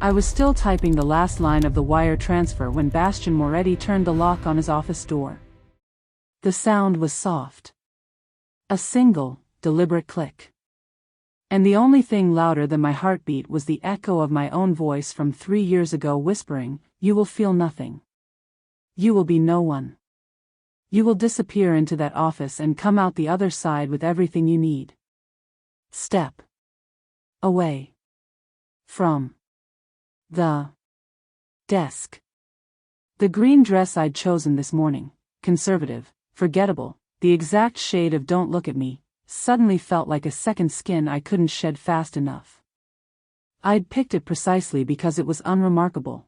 I was still typing the last line of the wire transfer when Bastian Moretti turned the lock on his office door. The sound was soft. A single, deliberate click. And the only thing louder than my heartbeat was the echo of my own voice from 3 years ago whispering, "You will feel nothing. You will be no one. You will disappear into that office and come out the other side with everything you need. Step away from the desk." The green dress I'd chosen this morning, conservative, forgettable, the exact shade of "don't look at me," suddenly felt like a second skin I couldn't shed fast enough. I'd picked it precisely because it was unremarkable.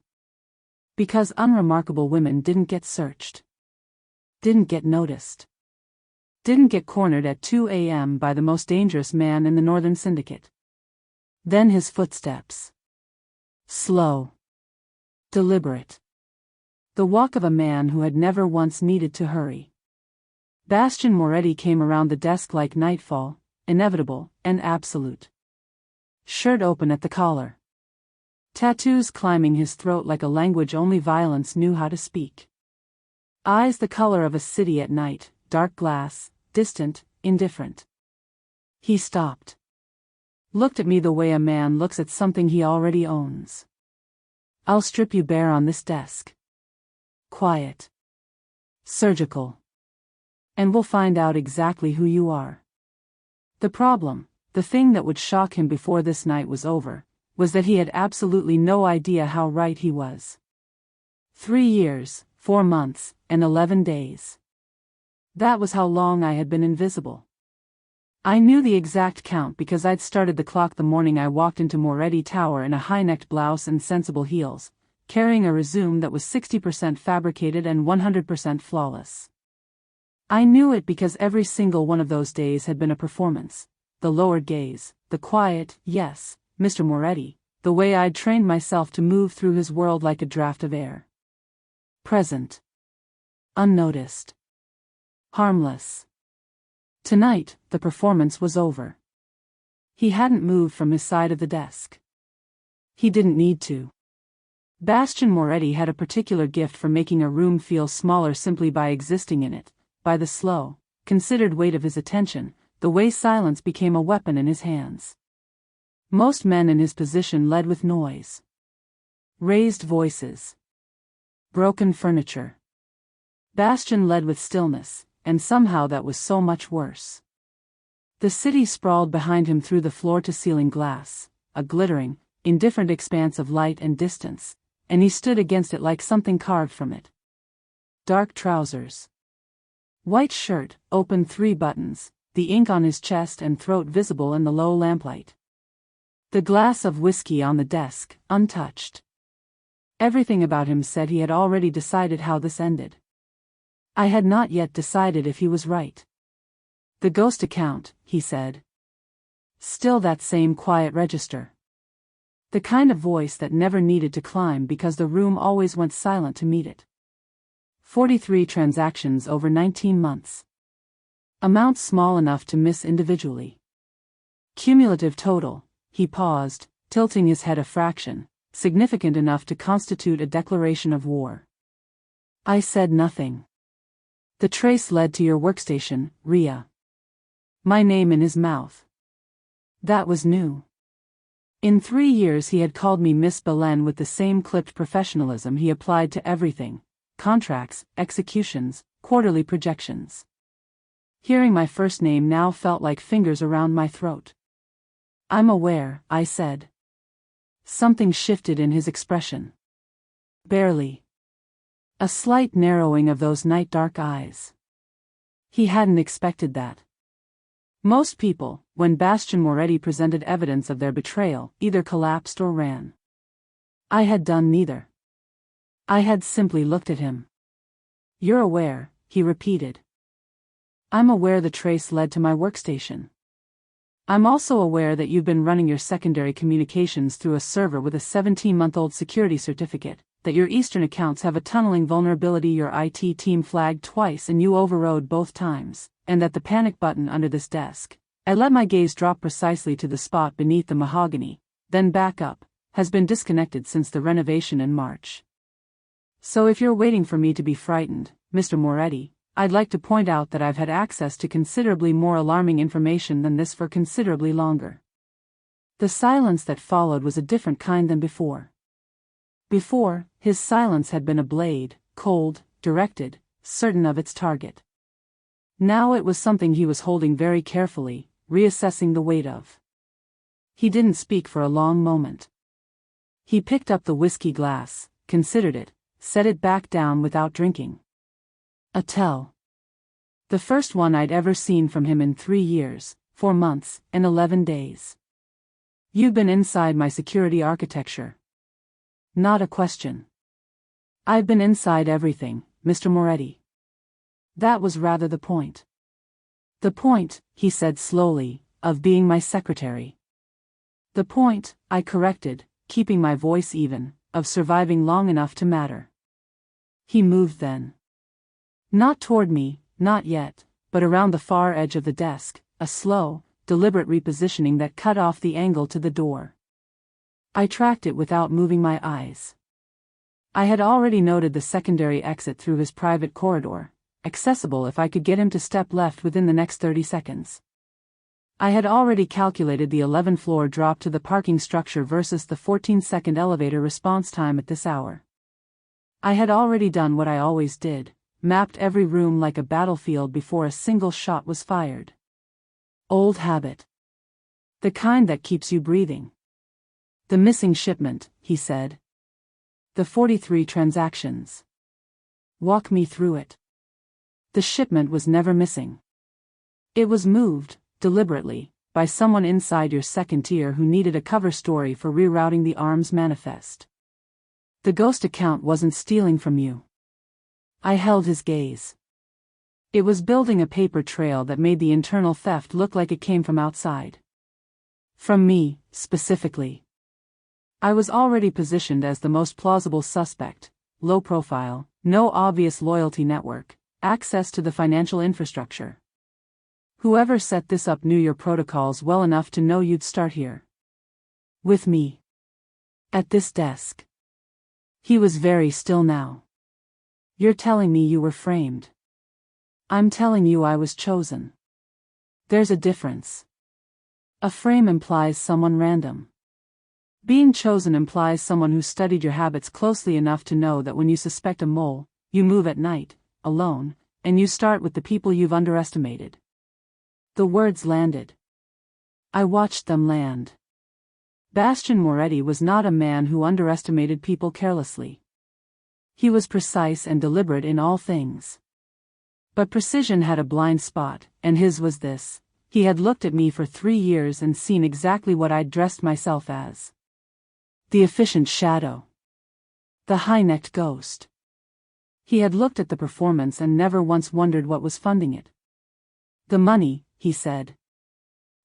Because unremarkable women didn't get searched. Didn't get noticed. Didn't get cornered at 2 a.m. by the most dangerous man in the Northern Syndicate. Then his footsteps. Slow. Deliberate. The walk of a man who had never once needed to hurry. Bastian Moretti came around the desk like nightfall, inevitable and absolute. Shirt open at the collar. Tattoos climbing his throat like a language only violence knew how to speak. Eyes the color of a city at night, dark glass, distant, indifferent. He stopped. Looked at me the way a man looks at something he already owns. "I'll strip you bare on this desk. Quiet. Surgical. And we'll find out exactly who you are." The problem, the thing that would shock him before this night was over, was that he had absolutely no idea how right he was. 3 years, 4 months, and 11 days. That was how long I had been invisible. I knew the exact count because I'd started the clock the morning I walked into Moretti Tower in a high-necked blouse and sensible heels, carrying a resume that was 60% fabricated and 100% flawless. I knew it because every single one of those days had been a performance. The lowered gaze, the quiet, "Yes, Mr. Moretti," the way I'd trained myself to move through his world like a draft of air. Present. Unnoticed. Harmless. Tonight, the performance was over. He hadn't moved from his side of the desk. He didn't need to. Bastian Moretti had a particular gift for making a room feel smaller simply by existing in it, by the slow, considered weight of his attention, the way silence became a weapon in his hands. Most men in his position led with noise. Raised voices. Broken furniture. Bastian led with stillness, and somehow that was so much worse. The city sprawled behind him through the floor-to-ceiling glass, a glittering, indifferent expanse of light and distance, and he stood against it like something carved from it. Dark trousers. White shirt, open 3 buttons, the ink on his chest and throat visible in the low lamplight. The glass of whiskey on the desk, untouched. Everything about him said he had already decided how this ended. I had not yet decided if he was right. "The ghost account," he said. Still that same quiet register. The kind of voice that never needed to climb because the room always went silent to meet it. 43 transactions over 19 months. Amount small enough to miss individually. Cumulative total, he paused, tilting his head a fraction, significant enough to constitute a declaration of war. I said nothing. "The trace led to your workstation, Ria." My name in his mouth. That was new. In 3 years he had called me Miss Belen with the same clipped professionalism he applied to everything. Contracts, executions, quarterly projections. Hearing my first name now felt like fingers around my throat. "I'm aware," I said. Something shifted in his expression. Barely. A slight narrowing of those night-dark eyes. He hadn't expected that. Most people, when Bastian Moretti presented evidence of their betrayal, either collapsed or ran. I had done neither. I had simply looked at him. "You're aware," he repeated. "I'm aware the trace led to my workstation. I'm also aware that you've been running your secondary communications through a server with a 17-month-old security certificate, that your Eastern accounts have a tunneling vulnerability your IT team flagged twice and you overrode both times, and that the panic button under this desk." I let my gaze drop precisely to the spot beneath the mahogany, then back up, has been disconnected since the renovation in March. So if you're waiting for me to be frightened, Mr. Moretti, I'd like to point out that I've had access to considerably more alarming information than this for considerably longer. The silence that followed was a different kind than before. Before, his silence had been a blade, cold, directed, certain of its target. Now it was something he was holding very carefully, reassessing the weight of. He didn't speak for a long moment. He picked up the whiskey glass, considered it, set it back down without drinking. A tell. The first one I'd ever seen from him in 3 years, 4 months, and 11 days. You've been inside my security architecture. Not a question. I've been inside everything, Mr. Moretti. That was rather the point. The point, he said slowly, of being my secretary. The point, I corrected, keeping my voice even, of surviving long enough to matter. He moved then. Not toward me, not yet, but around the far edge of the desk, a slow, deliberate repositioning that cut off the angle to the door. I tracked it without moving my eyes. I had already noted the secondary exit through his private corridor, accessible if I could get him to step left within the next 30 seconds. I had already calculated the 11th floor drop to the parking structure versus the 14-second elevator response time at this hour. I had already done what I always did, mapped every room like a battlefield before a single shot was fired. Old habit. The kind that keeps you breathing. The missing shipment, he said. The 43 transactions. Walk me through it. The shipment was never missing. It was moved, deliberately, by someone inside your second tier who needed a cover story for rerouting the arms manifest. The ghost account wasn't stealing from you. I held his gaze. It was building a paper trail that made the internal theft look like it came from outside. From me, specifically. I was already positioned as the most plausible suspect, low profile, no obvious loyalty network, access to the financial infrastructure. Whoever set this up knew your protocols well enough to know you'd start here. With me. At this desk. He was very still now. You're telling me you were framed. I'm telling you I was chosen. There's a difference. A frame implies someone random. Being chosen implies someone who studied your habits closely enough to know that when you suspect a mole, you move at night, alone, and you start with the people you've underestimated. The words landed. I watched them land. Bastian Moretti was not a man who underestimated people carelessly. He was precise and deliberate in all things. But precision had a blind spot, and his was this. He had looked at me for 3 years and seen exactly what I'd dressed myself as. The efficient shadow. The high-necked ghost. He had looked at the performance and never once wondered what was funding it. The money, he said.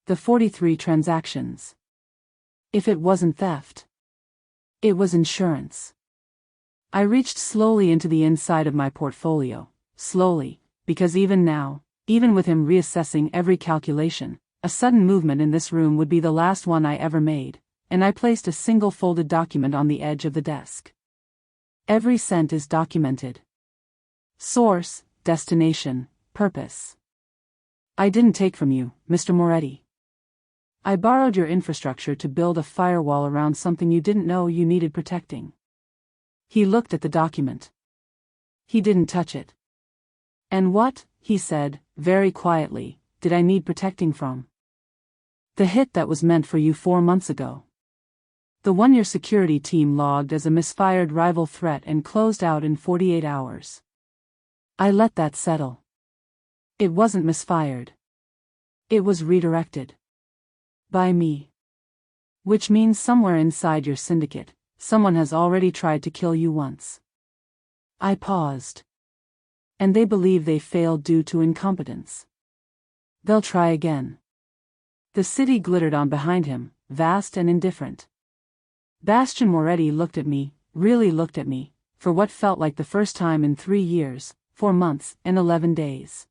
The 43 transactions. If it wasn't theft. It was insurance. I reached slowly into the inside of my portfolio, slowly, because even now, even with him reassessing every calculation, a sudden movement in this room would be the last one I ever made, and I placed a single folded document on the edge of the desk. Every cent is documented. Source, destination, purpose. I didn't take from you, Mr. Moretti. I borrowed your infrastructure to build a firewall around something you didn't know you needed protecting. He looked at the document. He didn't touch it. And what, he said, very quietly, did I need protecting from? The hit that was meant for you 4 months ago. The one your security team logged as a misfired rival threat and closed out in 48 hours. I let that settle. It wasn't misfired. It was redirected. By me. Which means somewhere inside your syndicate, someone has already tried to kill you once. I paused. And they believe they failed due to incompetence. They'll try again. The city glittered on behind him, vast and indifferent. Bastian Moretti looked at me, really looked at me, for what felt like the first time in 3 years, 4 months, and 11 days.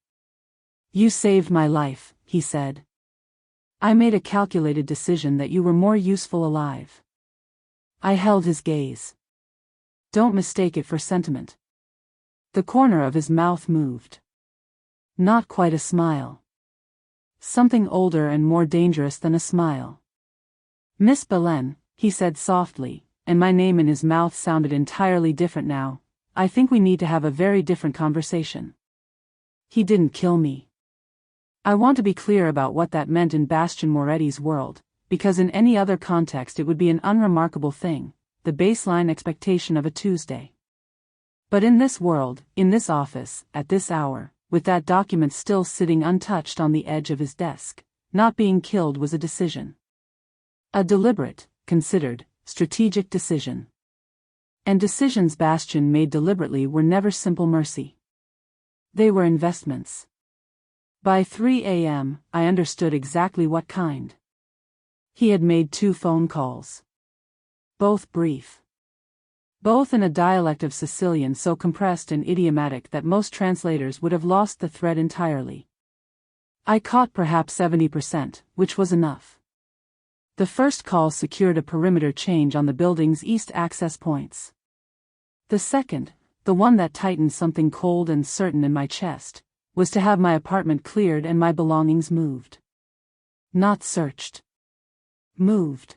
You saved my life, he said. I made a calculated decision that you were more useful alive. I held his gaze. Don't mistake it for sentiment. The corner of his mouth moved. Not quite a smile. Something older and more dangerous than a smile. Miss Belen, he said softly, and my name in his mouth sounded entirely different now. I think we need to have a very different conversation. He didn't kill me. I want to be clear about what that meant in Bastian Moretti's world, because in any other context it would be an unremarkable thing, the baseline expectation of a Tuesday. But in this world, in this office, at this hour, with that document still sitting untouched on the edge of his desk, not being killed was a decision. A deliberate, considered, strategic decision. And decisions Bastian made deliberately were never simple mercy. They were investments. By 3 a.m., I understood exactly what kind. He had made 2 phone calls. Both brief. Both in a dialect of Sicilian so compressed and idiomatic that most translators would have lost the thread entirely. I caught perhaps 70%, which was enough. The first call secured a perimeter change on the building's east access points. The second, the one that tightened something cold and certain in my chest, was to have my apartment cleared and my belongings moved. Not searched. Moved.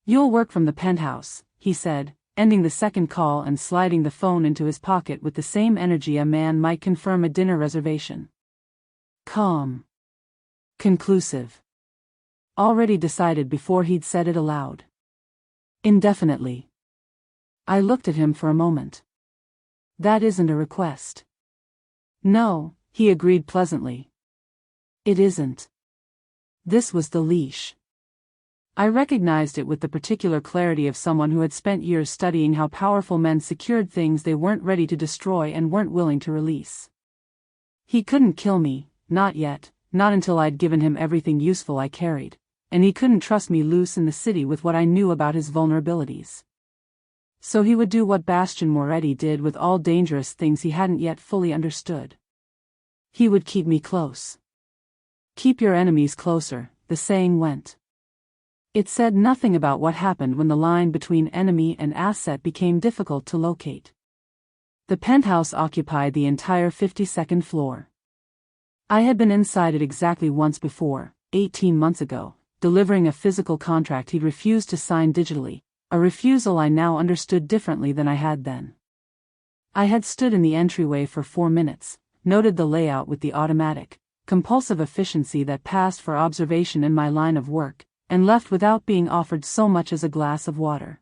You'll work from the penthouse, he said, ending the second call and sliding the phone into his pocket with the same energy a man might confirm a dinner reservation. Calm. Conclusive. Already decided before he'd said it aloud. Indefinitely. I looked at him for a moment. That isn't a request. No, he agreed pleasantly. It isn't. This was the leash. I recognized it with the particular clarity of someone who had spent years studying how powerful men secured things they weren't ready to destroy and weren't willing to release. He couldn't kill me, not yet, not until I'd given him everything useful I carried, and he couldn't trust me loose in the city with what I knew about his vulnerabilities. So he would do what Bastian Moretti did with all dangerous things he hadn't yet fully understood. He would keep me close. Keep your enemies closer, the saying went. It said nothing about what happened when the line between enemy and asset became difficult to locate. The penthouse occupied the entire 52nd floor. I had been inside it exactly once before, 18 months ago, delivering a physical contract he'd refused to sign digitally, a refusal I now understood differently than I had then. I had stood in the entryway for 4 minutes, noted the layout with the automatic, compulsive efficiency that passed for observation in my line of work, and left without being offered so much as a glass of water.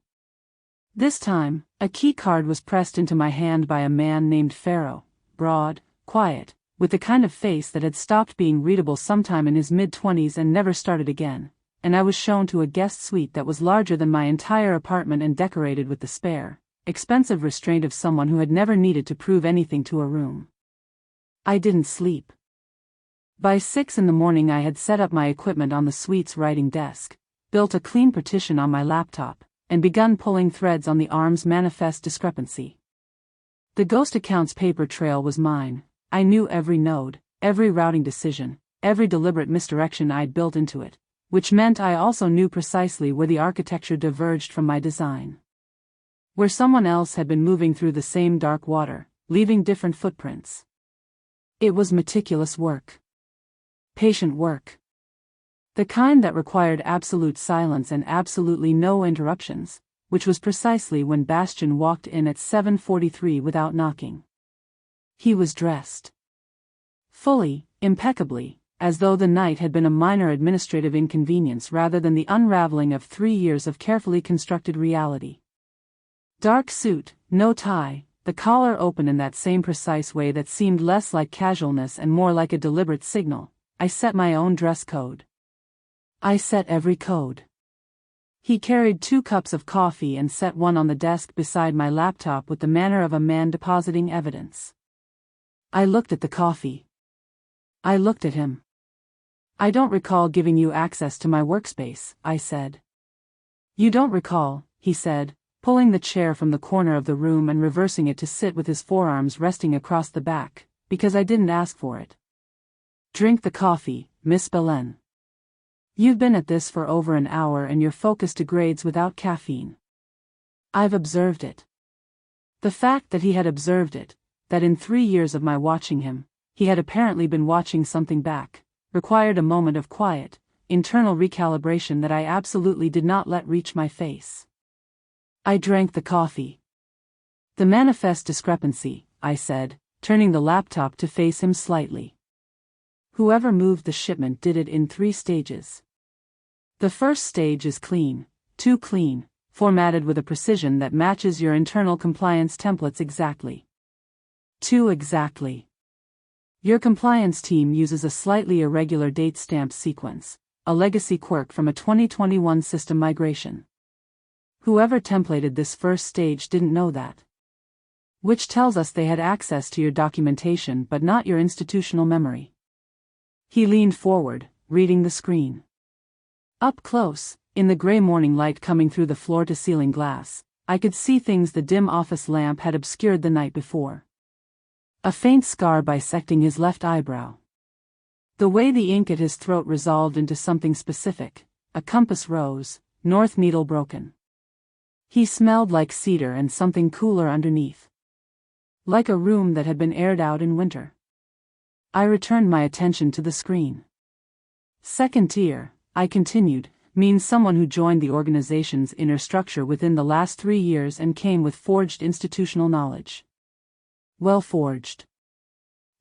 This time, a key card was pressed into my hand by a man named Pharaoh, broad, quiet, with the kind of face that had stopped being readable sometime in his mid-20s and never started again, and I was shown to a guest suite that was larger than my entire apartment and decorated with the spare, expensive restraint of someone who had never needed to prove anything to a room. I didn't sleep. By 6 in the morning I had set up my equipment on the suite's writing desk, built a clean partition on my laptop, and begun pulling threads on the arm's manifest discrepancy. The ghost accounts paper trail was mine. I knew every node, every routing decision, every deliberate misdirection I'd built into it, which meant I also knew precisely where the architecture diverged from my design. Where someone else had been moving through the same dark water, leaving different footprints. It was meticulous work. Patient work. The kind that required absolute silence and absolutely no interruptions, which was precisely when Bastian walked in at 7:43 without knocking. He was dressed. Fully, impeccably, as though the night had been a minor administrative inconvenience rather than the unraveling of 3 years of carefully constructed reality. Dark suit, no tie, the collar open in that same precise way that seemed less like casualness and more like a deliberate signal. I set my own dress code. I set every code. He carried 2 cups of coffee and set one on the desk beside my laptop with the manner of a man depositing evidence. I looked at the coffee. I looked at him. I don't recall giving you access to my workspace, I said. You don't recall, he said, pulling the chair from the corner of the room and reversing it to sit with his forearms resting across the back, because I didn't ask for it. Drink the coffee, Miss Belen. You've been at this for over an hour and your focus degrades without caffeine. I've observed it. The fact that he had observed it, that in 3 years of my watching him, he had apparently been watching something back, required a moment of quiet, internal recalibration that I absolutely did not let reach my face. I drank the coffee. The manifest discrepancy, I said, turning the laptop to face him slightly. Whoever moved the shipment did it in 3 stages. The first stage is clean, too clean, formatted with a precision that matches your internal compliance templates exactly. Too exactly. Your compliance team uses a slightly irregular date stamp sequence, a legacy quirk from a 2021 system migration. Whoever templated this first stage didn't know that. Which tells us they had access to your documentation but not your institutional memory. He leaned forward, reading the screen. Up close, in the gray morning light coming through the floor-to-ceiling glass, I could see things the dim office lamp had obscured the night before. A faint scar bisecting his left eyebrow. The way the ink at his throat resolved into something specific, a compass rose, north needle broken. He smelled like cedar and something cooler underneath. Like a room that had been aired out in winter. I returned my attention to the screen. Second tier, I continued, means someone who joined the organization's inner structure within the last 3 years and came with forged institutional knowledge. Well forged.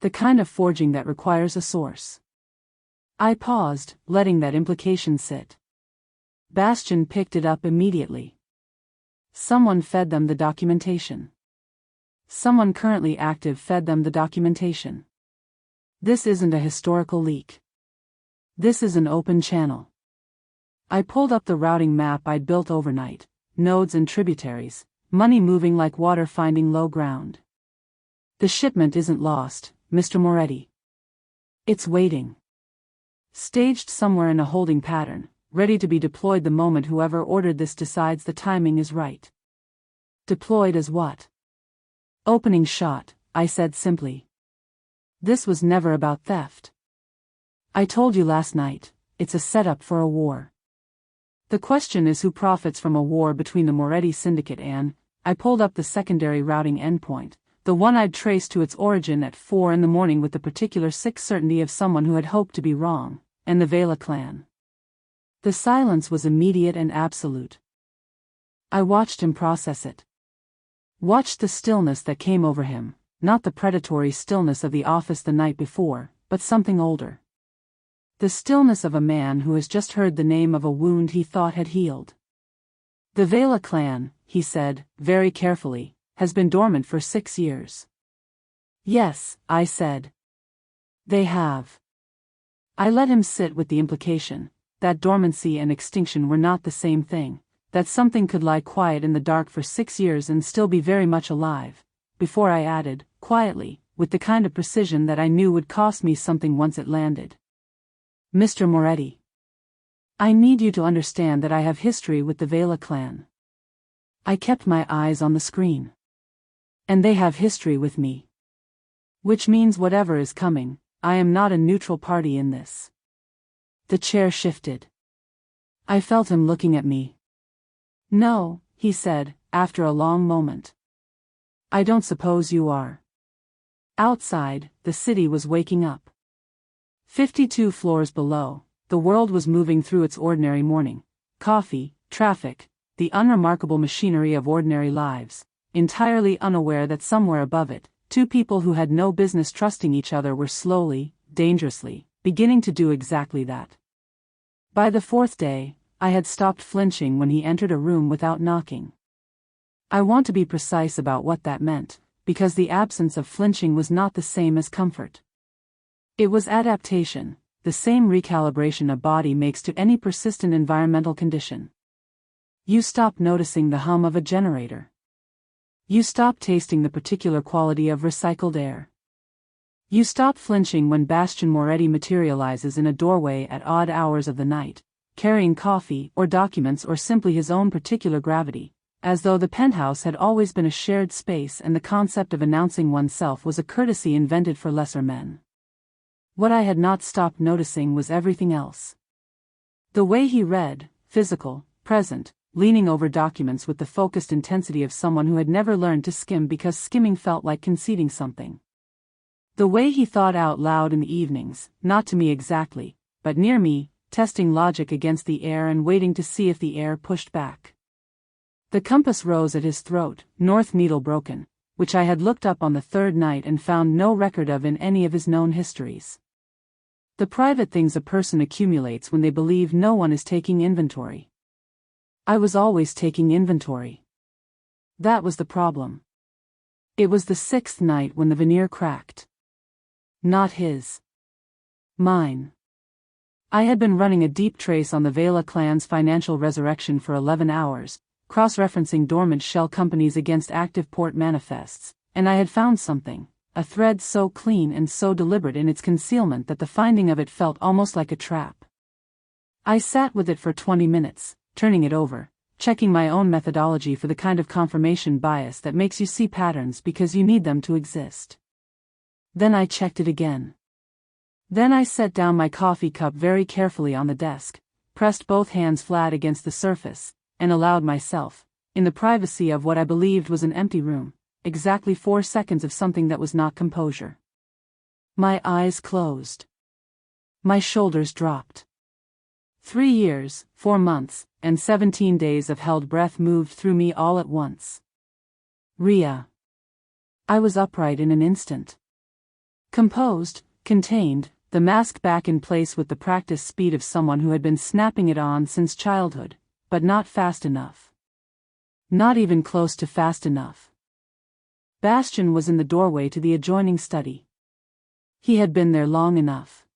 The kind of forging that requires a source. I paused, letting that implication sit. Bastian picked it up immediately. Someone fed them the documentation. Someone currently active fed them the documentation. This isn't a historical leak. This is an open channel. I pulled up the routing map I'd built overnight, nodes and tributaries, money moving like water finding low ground. The shipment isn't lost, Mr. Moretti. It's waiting. Staged somewhere in a holding pattern, ready to be deployed the moment whoever ordered this decides the timing is right. Deployed as what? Opening shot, I said simply. This was never about theft. I told you last night, it's a setup for a war. The question is who profits from a war between the Moretti Syndicate and, I pulled up the secondary routing endpoint, the one I'd traced to its origin at 4 a.m. with the particular sick certainty of someone who had hoped to be wrong, and the Vela clan. The silence was immediate and absolute. I watched him process it. Watched the stillness that came over him, not the predatory stillness of the office the night before, but something older. The stillness of a man who has just heard the name of a wound he thought had healed. The Vela clan, he said, very carefully, has been dormant for 6 years. Yes, I said. They have. I let him sit with the implication that dormancy and extinction were not the same thing, that something could lie quiet in the dark for 6 years and still be very much alive, before I added, quietly, with the kind of precision that I knew would cost me something once it landed. Mr. Moretti. I need you to understand that I have history with the Vela clan. I kept my eyes on the screen. And they have history with me. Which means whatever is coming, I am not a neutral party in this. The chair shifted. I felt him looking at me. No, he said, after a long moment. I don't suppose you are. Outside, the city was waking up. 52 floors below, the world was moving through its ordinary morning. Coffee, traffic, the unremarkable machinery of ordinary lives, entirely unaware that somewhere above it, 2 people who had no business trusting each other were slowly, dangerously, beginning to do exactly that. By the 4th day, I had stopped flinching when he entered a room without knocking. I want to be precise about what that meant, because the absence of flinching was not the same as comfort. It was adaptation, the same recalibration a body makes to any persistent environmental condition. You stop noticing the hum of a generator. You stop tasting the particular quality of recycled air. You stop flinching when Bastian Moretti materializes in a doorway at odd hours of the night, carrying coffee or documents or simply his own particular gravity, as though the penthouse had always been a shared space and the concept of announcing oneself was a courtesy invented for lesser men. What I had not stopped noticing was everything else. The way he read, physical, present, leaning over documents with the focused intensity of someone who had never learned to skim because skimming felt like conceding something. The way he thought out loud in the evenings, not to me exactly, but near me, testing logic against the air and waiting to see if the air pushed back. The compass rose at his throat, north needle broken, which I had looked up on the third night and found no record of in any of his known histories. The private things a person accumulates when they believe no one is taking inventory. I was always taking inventory. That was the problem. It was the sixth night when the veneer cracked. Not his. Mine. I had been running a deep trace on the Vela clan's financial resurrection for 11 hours, cross-referencing dormant shell companies against active port manifests, and I had found something, a thread so clean and so deliberate in its concealment that the finding of it felt almost like a trap. I sat with it for 20 minutes, turning it over, checking my own methodology for the kind of confirmation bias that makes you see patterns because you need them to exist. Then I checked it again. Then I set down my coffee cup very carefully on the desk, pressed both hands flat against the surface, and allowed myself, in the privacy of what I believed was an empty room, exactly 4 seconds of something that was not composure. My eyes closed. My shoulders dropped. 3 years, 4 months, and 17 days of held breath moved through me all at once. Rhea. I was upright in an instant. Composed, contained, the mask back in place with the practiced speed of someone who had been snapping it on since childhood, but not fast enough. Not even close to fast enough. Bastian was in the doorway to the adjoining study. He had been there long enough.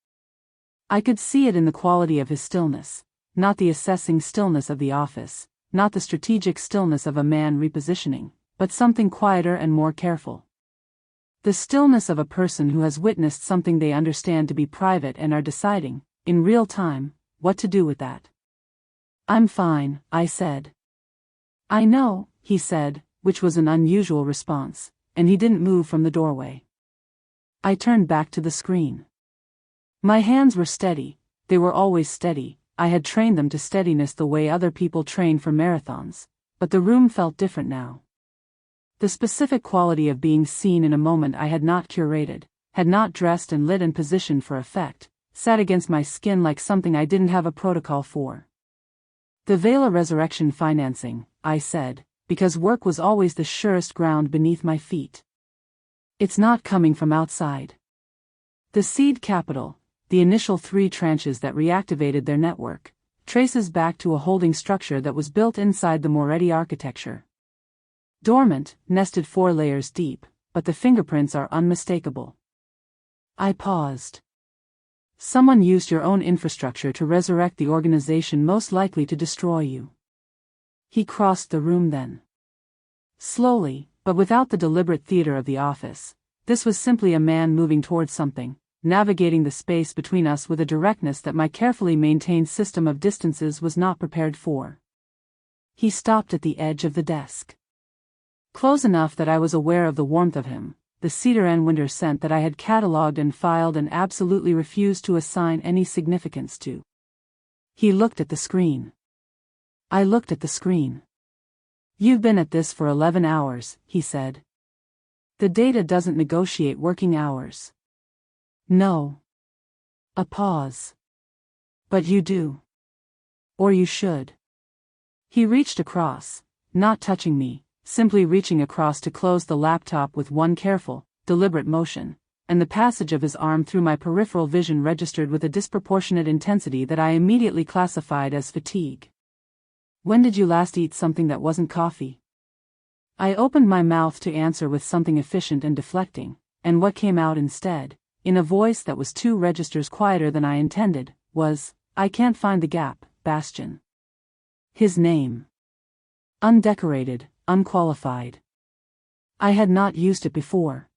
I could see it in the quality of his stillness, not the assessing stillness of the office, not the strategic stillness of a man repositioning, but something quieter and more careful. The stillness of a person who has witnessed something they understand to be private and are deciding, in real time, what to do with that. I'm fine, I said. I know, he said, which was an unusual response, and he didn't move from the doorway. I turned back to the screen. My hands were steady, they were always steady, I had trained them to steadiness the way other people train for marathons, but the room felt different now. The specific quality of being seen in a moment I had not curated, had not dressed and lit and positioned for effect, sat against my skin like something I didn't have a protocol for. The Vela resurrection financing, I said, because work was always the surest ground beneath my feet. It's not coming from outside. The seed capital, the initial 3 tranches that reactivated their network, traces back to a holding structure that was built inside the Moretti architecture. Dormant, nested 4 layers deep, but the fingerprints are unmistakable. I paused. Someone used your own infrastructure to resurrect the organization most likely to destroy you. He crossed the room then. Slowly, but without the deliberate theater of the office, this was simply a man moving towards something, navigating the space between us with a directness that my carefully maintained system of distances was not prepared for. He stopped at the edge of the desk. Close enough that I was aware of the warmth of him, the cedar and winter scent that I had catalogued and filed and absolutely refused to assign any significance to. He looked at the screen. I looked at the screen. You've been at this for 11 hours, he said. The data doesn't negotiate working hours. No. A pause. But you do. Or you should. He reached across, not touching me, simply reaching across to close the laptop with one careful, deliberate motion, and the passage of his arm through my peripheral vision registered with a disproportionate intensity that I immediately classified as fatigue. When did you last eat something that wasn't coffee? I opened my mouth to answer with something efficient and deflecting, and what came out instead, in a voice that was 2 registers quieter than I intended, was, I can't find the gap, Bastian. His name. Undecorated, unqualified. I had not used it before.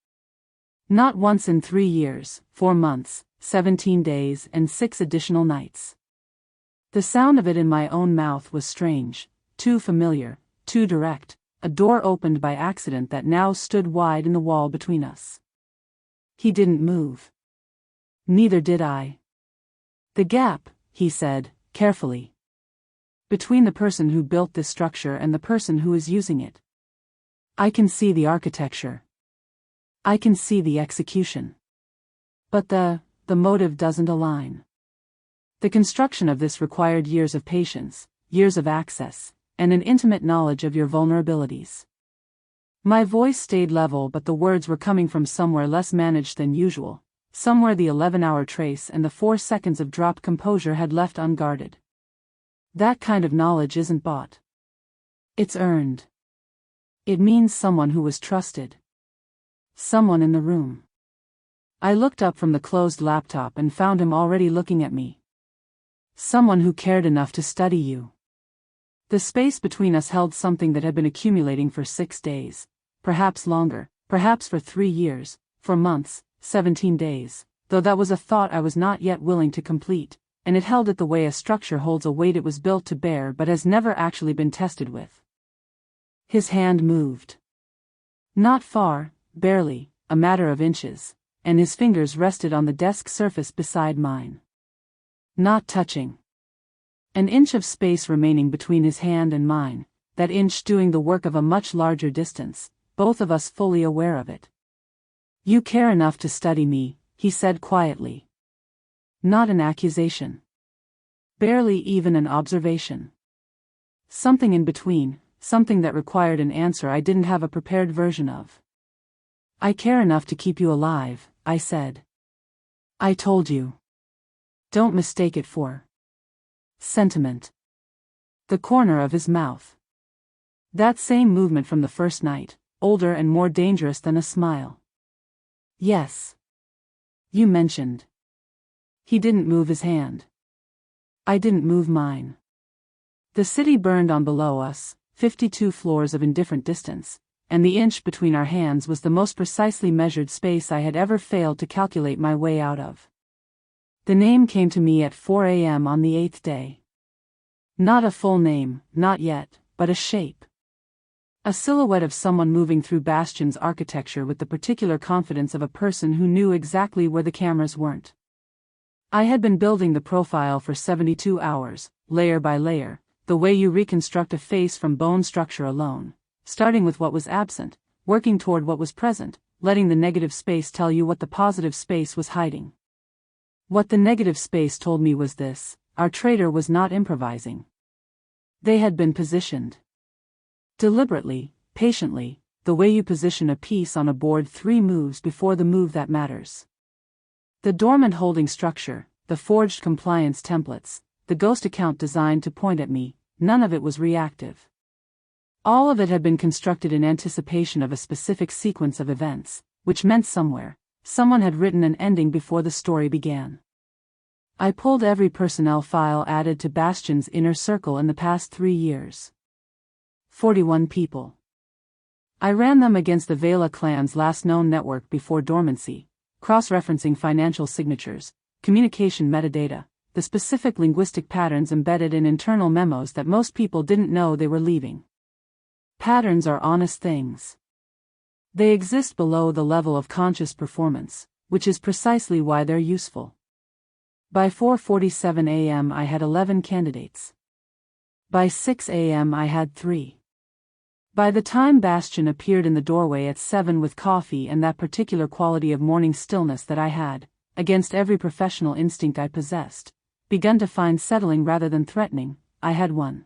Not once in 3 years, 4 months, 17 days and 6 additional nights. The sound of it in my own mouth was strange, too familiar, too direct, a door opened by accident that now stood wide in the wall between us. He didn't move. Neither did I. The gap, he said, carefully. between the person who built this structure and the person who is using it. I can see the architecture. I can see the execution. But the motive doesn't align. The construction of this required years of patience, years of access, and an intimate knowledge of your vulnerabilities. My voice stayed level, but the words were coming from somewhere less managed than usual, somewhere the 11-hour trace and the 4 seconds of dropped composure had left unguarded. That kind of knowledge isn't bought. It's earned. It means someone who was trusted. Someone in the room. I looked up from the closed laptop and found him already looking at me. Someone who cared enough to study you. The space between us held something that had been accumulating for 6 days, perhaps longer, perhaps for 3 years, for months, 17 days, though that was a thought I was not yet willing to complete, and it held it the way a structure holds a weight it was built to bear but has never actually been tested with. His hand moved. Not far, barely, a matter of inches, and his fingers rested on the desk surface beside mine. Not touching. An inch of space remaining between his hand and mine, that inch doing the work of a much larger distance, both of us fully aware of it. You care enough to study me, he said quietly. Not an accusation. Barely even an observation. Something in between, something that required an answer I didn't have a prepared version of. I care enough to keep you alive, I said. I told you. Don't mistake it for sentiment. The corner of his mouth. That same movement from the first night, older and more dangerous than a smile. Yes. You mentioned. He didn't move his hand. I didn't move mine. The city burned on below us, 52 floors of indifferent distance, and the inch between our hands was the most precisely measured space I had ever failed to calculate my way out of. The name came to me at 4 a.m. on the 8th day. Not a full name, not yet, but a shape. A silhouette of someone moving through Bastion's architecture with the particular confidence of a person who knew exactly where the cameras weren't. I had been building the profile for 72 hours, layer by layer, the way you reconstruct a face from bone structure alone, starting with what was absent, working toward what was present, letting the negative space tell you what the positive space was hiding. What the negative space told me was this: our traitor was not improvising. They had been positioned. Deliberately, patiently, the way you position a piece on a board 3 moves before the move that matters. The dormant holding structure, the forged compliance templates, the ghost account designed to point at me, none of it was reactive. All of it had been constructed in anticipation of a specific sequence of events, which meant someone had written an ending before the story began. I pulled every personnel file added to Bastion's inner circle in the past 3 years. 41 people. I ran them against the Vela clan's last known network before dormancy, cross-referencing financial signatures, communication metadata, the specific linguistic patterns embedded in internal memos that most people didn't know they were leaving. Patterns are honest things. They exist below the level of conscious performance, which is precisely why they're useful. By 4:47 a.m. I had 11 candidates. By 6 a.m. I had 3. By the time Bastion appeared in the doorway at 7 with coffee and that particular quality of morning stillness that I had, against every professional instinct I possessed, begun to find settling rather than threatening, I had won.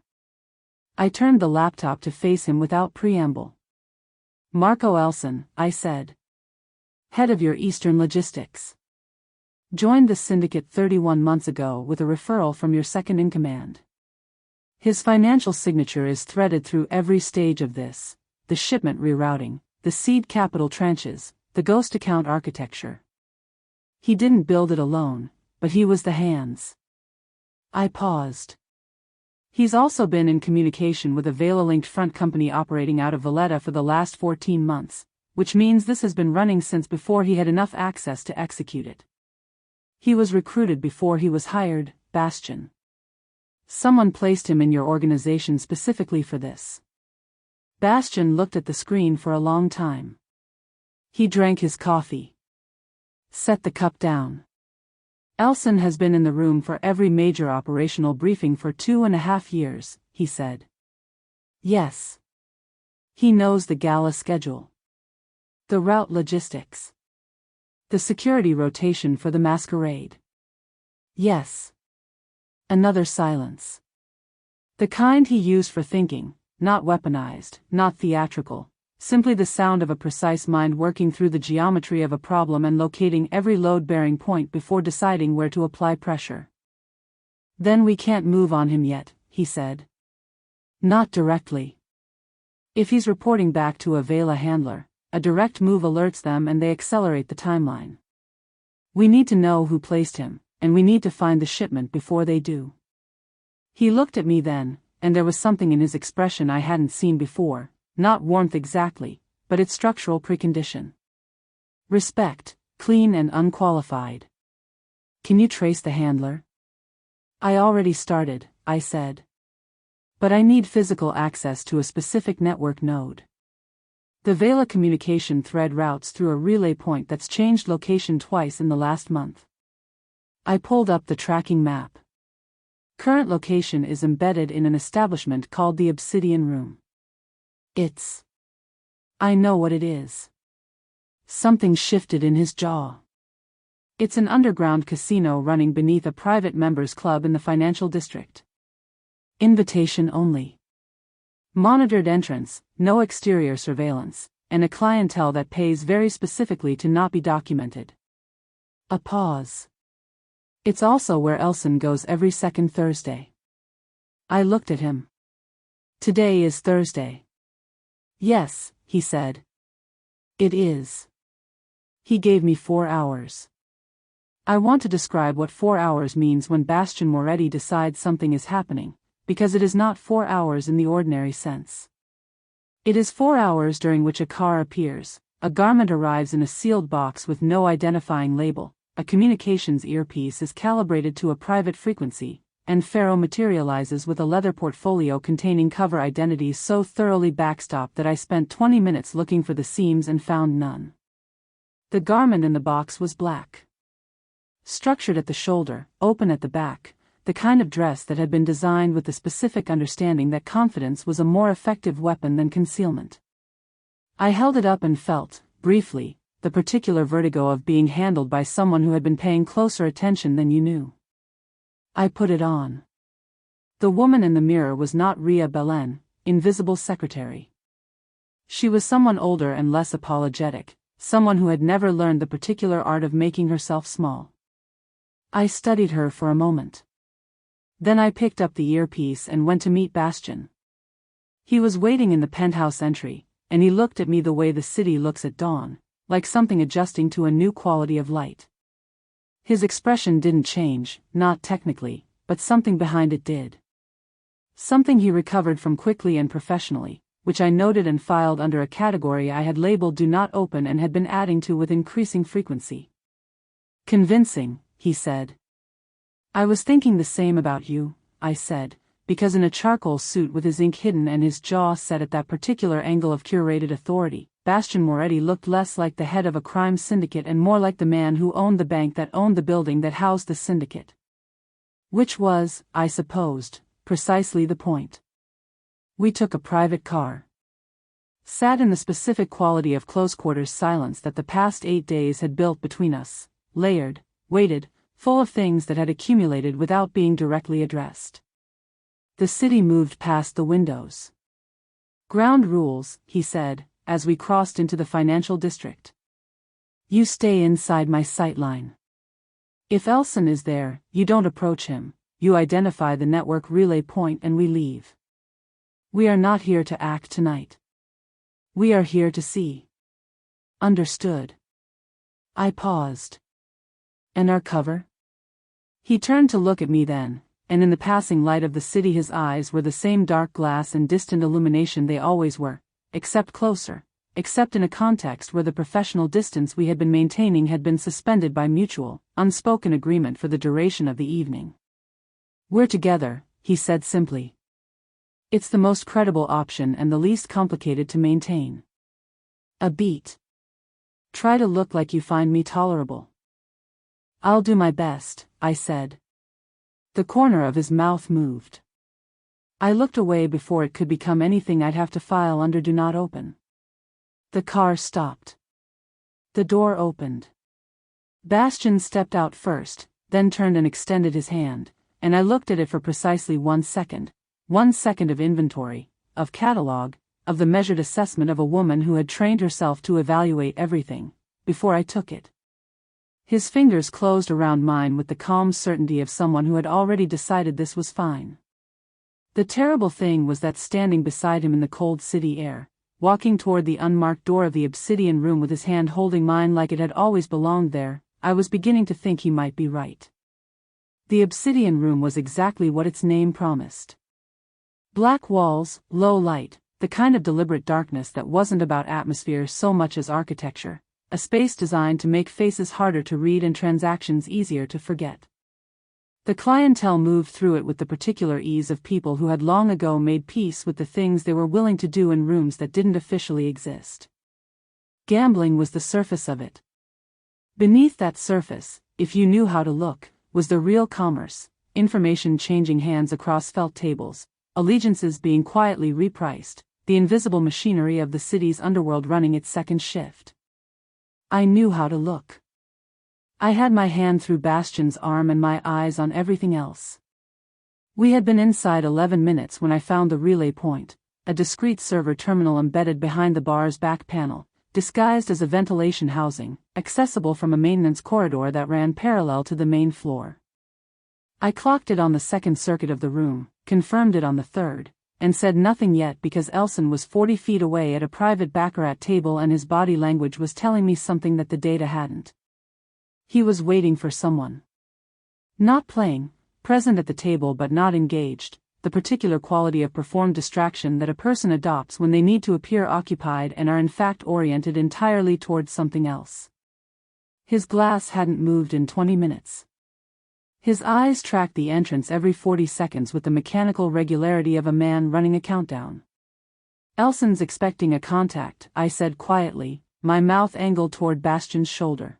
I turned the laptop to face him without preamble. Marco Elson, I said. Head of your Eastern Logistics. Joined the syndicate 31 months ago with a referral from your second-in-command. His financial signature is threaded through every stage of this: the shipment rerouting, the seed capital tranches, the ghost account architecture. He didn't build it alone, but he was the hands. I paused. He's also been in communication with a Vela-linked front company operating out of Valletta for the last 14 months, which means this has been running since before he had enough access to execute it. He was recruited before he was hired, Bastion. Someone placed him in your organization specifically for this. Bastion looked at the screen for a long time. He drank his coffee. Set the cup down. Elson has been in the room for every major operational briefing for 2.5 years, he said. Yes. He knows the gala schedule. The route logistics. The security rotation for the masquerade. Yes. Another silence. The kind he used for thinking, not weaponized, not theatrical, simply the sound of a precise mind working through the geometry of a problem and locating every load-bearing point before deciding where to apply pressure. Then we can't move on him yet, he said. Not directly. If he's reporting back to a Vela handler, a direct move alerts them and they accelerate the timeline. We need to know who placed him, and we need to find the shipment before they do. He looked at me then, and there was something in his expression I hadn't seen before, not warmth exactly, but its structural precondition. Respect, clean and unqualified. Can you trace the handler? I already started, I said. But I need physical access to a specific network node. The Vela communication thread routes through a relay point that's changed location twice in the last month. I pulled up the tracking map. Current location is embedded in an establishment called the Obsidian Room. I know what it is. Something shifted in his jaw. It's an underground casino running beneath a private members club in the financial district. Invitation only. Monitored entrance, no exterior surveillance, and a clientele that pays very specifically to not be documented. A pause. It's also where Elson goes every second Thursday. I looked at him. Today is Thursday. Yes, he said. It is. He gave me 4 hours. I want to describe what 4 hours means when Bastian Moretti decides something is happening, because it is not 4 hours in the ordinary sense. It is 4 hours during which a car appears, a garment arrives in a sealed box with no identifying label, a communications earpiece is calibrated to a private frequency, and Pharaoh materializes with a leather portfolio containing cover identities so thoroughly backstopped that I spent 20 minutes looking for the seams and found none. The garment in the box was black. Structured at the shoulder, open at the back, the kind of dress that had been designed with the specific understanding that confidence was a more effective weapon than concealment. I held it up and felt, briefly, the particular vertigo of being handled by someone who had been paying closer attention than you knew. I put it on. The woman in the mirror was not Ria Belen, invisible secretary. She was someone older and less apologetic, someone who had never learned the particular art of making herself small. I studied her for a moment. Then I picked up the earpiece and went to meet Bastian. He was waiting in the penthouse entry, and he looked at me the way the city looks at dawn, like something adjusting to a new quality of light. His expression didn't change, not technically, but something behind it did. Something he recovered from quickly and professionally, which I noted and filed under a category I had labeled Do Not Open and had been adding to with increasing frequency. Convincing, he said. I was thinking the same about you, I said, because in a charcoal suit with his ink hidden and his jaw set at that particular angle of curated authority, Bastian Moretti looked less like the head of a crime syndicate and more like the man who owned the bank that owned the building that housed the syndicate. Which was, I supposed, precisely the point. We took a private car. Sat in the specific quality of close-quarters silence that the past 8 days had built between us, layered, weighted, full of things that had accumulated without being directly addressed. The city moved past the windows. Ground rules, he said, as we crossed into the financial district. You stay inside my sightline. If Elson is there, you don't approach him, you identify the network relay point and we leave. We are not here to act tonight. We are here to see. Understood. I paused. And our cover? He turned to look at me then, and in the passing light of the city his eyes were the same dark glass and distant illumination they always were, except closer, except in a context where the professional distance we had been maintaining had been suspended by mutual, unspoken agreement for the duration of the evening. We're together, he said simply. It's the most credible option and the least complicated to maintain. A beat. Try to look like you find me tolerable. I'll do my best, I said. The corner of his mouth moved. I looked away before it could become anything I'd have to file under Do Not Open. The car stopped. The door opened. Bastian stepped out first, then turned and extended his hand, and I looked at it for precisely 1 second. 1 second of inventory, of catalog, of the measured assessment of a woman who had trained herself to evaluate everything, before I took it. His fingers closed around mine with the calm certainty of someone who had already decided this was fine. The terrible thing was that standing beside him in the cold city air, walking toward the unmarked door of the obsidian room with his hand holding mine like it had always belonged there, I was beginning to think he might be right. The obsidian room was exactly what its name promised. Black walls, low light, the kind of deliberate darkness that wasn't about atmosphere so much as architecture, a space designed to make faces harder to read and transactions easier to forget. The clientele moved through it with the particular ease of people who had long ago made peace with the things they were willing to do in rooms that didn't officially exist. Gambling was the surface of it. Beneath that surface, if you knew how to look, was the real commerce, information changing hands across felt tables, allegiances being quietly repriced, the invisible machinery of the city's underworld running its second shift. I knew how to look. I had my hand through Bastian's arm and my eyes on everything else. We had been inside 11 minutes when I found the relay point, a discreet server terminal embedded behind the bar's back panel, disguised as a ventilation housing, accessible from a maintenance corridor that ran parallel to the main floor. I clocked it on the second circuit of the room, confirmed it on the third, and said nothing yet because Elson was 40 feet away at a private baccarat table and his body language was telling me something that the data hadn't. He was waiting for someone. Not playing, present at the table but not engaged, the particular quality of performed distraction that a person adopts when they need to appear occupied and are in fact oriented entirely towards something else. His glass hadn't moved in 20 minutes. His eyes tracked the entrance every 40 seconds with the mechanical regularity of a man running a countdown. Elson's expecting a contact, I said quietly, my mouth angled toward Bastian's shoulder.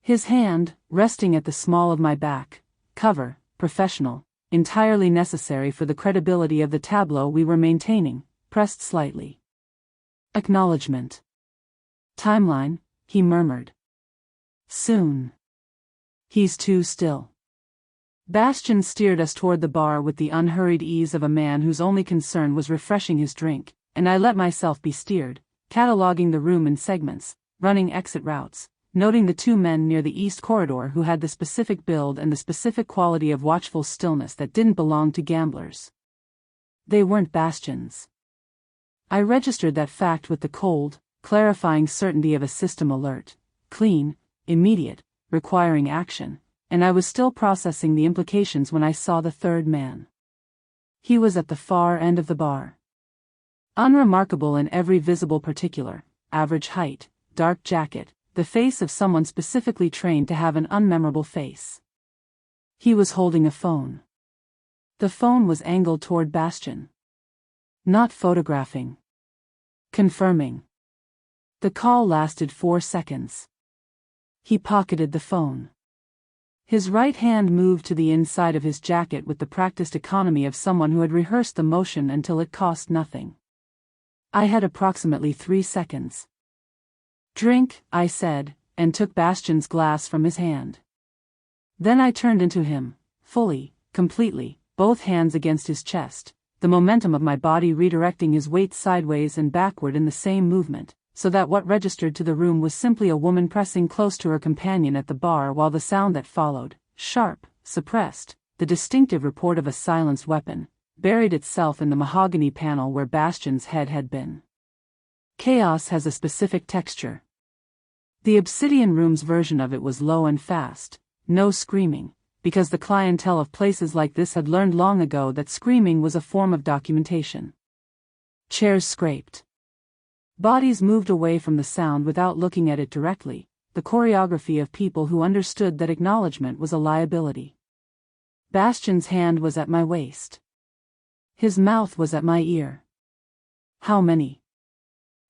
His hand, resting at the small of my back, cover, professional, entirely necessary for the credibility of the tableau we were maintaining, pressed slightly. Acknowledgement. Timeline, he murmured. Soon. He's too still. Bastian steered us toward the bar with the unhurried ease of a man whose only concern was refreshing his drink, and I let myself be steered, cataloging the room in segments, running exit routes, noting the 2 men near the east corridor who had the specific build and the specific quality of watchful stillness that didn't belong to gamblers. They weren't Bastian's. I registered that fact with the cold, clarifying certainty of a system alert, clean, immediate, requiring action, and I was still processing the implications when I saw the third man. He was at the far end of the bar. Unremarkable in every visible particular, average height, dark jacket, the face of someone specifically trained to have an unmemorable face. He was holding a phone. The phone was angled toward Bastian. Not photographing. Confirming. The call lasted 4 seconds. He pocketed the phone. His right hand moved to the inside of his jacket with the practiced economy of someone who had rehearsed the motion until it cost nothing. I had approximately 3 seconds. Drink, I said, and took Bastian's glass from his hand. Then I turned into him, fully, completely, both hands against his chest, the momentum of my body redirecting his weight sideways and backward in the same movement, so that what registered to the room was simply a woman pressing close to her companion at the bar while the sound that followed, sharp, suppressed, the distinctive report of a silenced weapon, buried itself in the mahogany panel where Bastian's head had been. Chaos has a specific texture. The Obsidian Room's version of it was low and fast, no screaming, because the clientele of places like this had learned long ago that screaming was a form of documentation. Chairs scraped. Bodies moved away from the sound without looking at it directly, the choreography of people who understood that acknowledgement was a liability. Bastian's hand was at my waist. His mouth was at my ear. How many?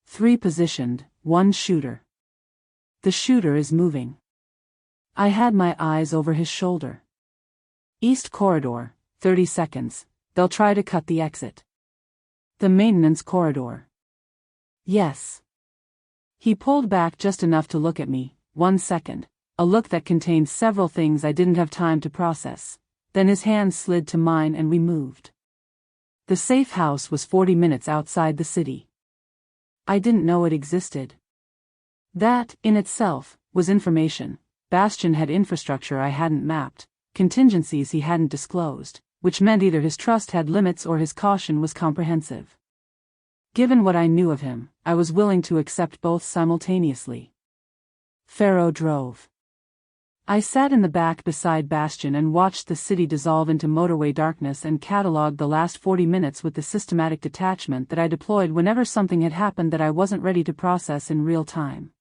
3 positioned, 1 shooter. The shooter is moving. I had my eyes over his shoulder. East corridor, 30 seconds, they'll try to cut the exit. The maintenance corridor. Yes. He pulled back just enough to look at me, 1 second, a look that contained several things I didn't have time to process. Then his hand slid to mine and we moved. The safe house was 40 minutes outside the city. I didn't know it existed. That, in itself, was information. Bastian had infrastructure I hadn't mapped, contingencies he hadn't disclosed, which meant either his trust had limits or his caution was comprehensive. Given what I knew of him, I was willing to accept both simultaneously. Pharaoh drove. I sat in the back beside Bastian and watched the city dissolve into motorway darkness and catalogued the last 40 minutes with the systematic detachment that I deployed whenever something had happened that I wasn't ready to process in real time.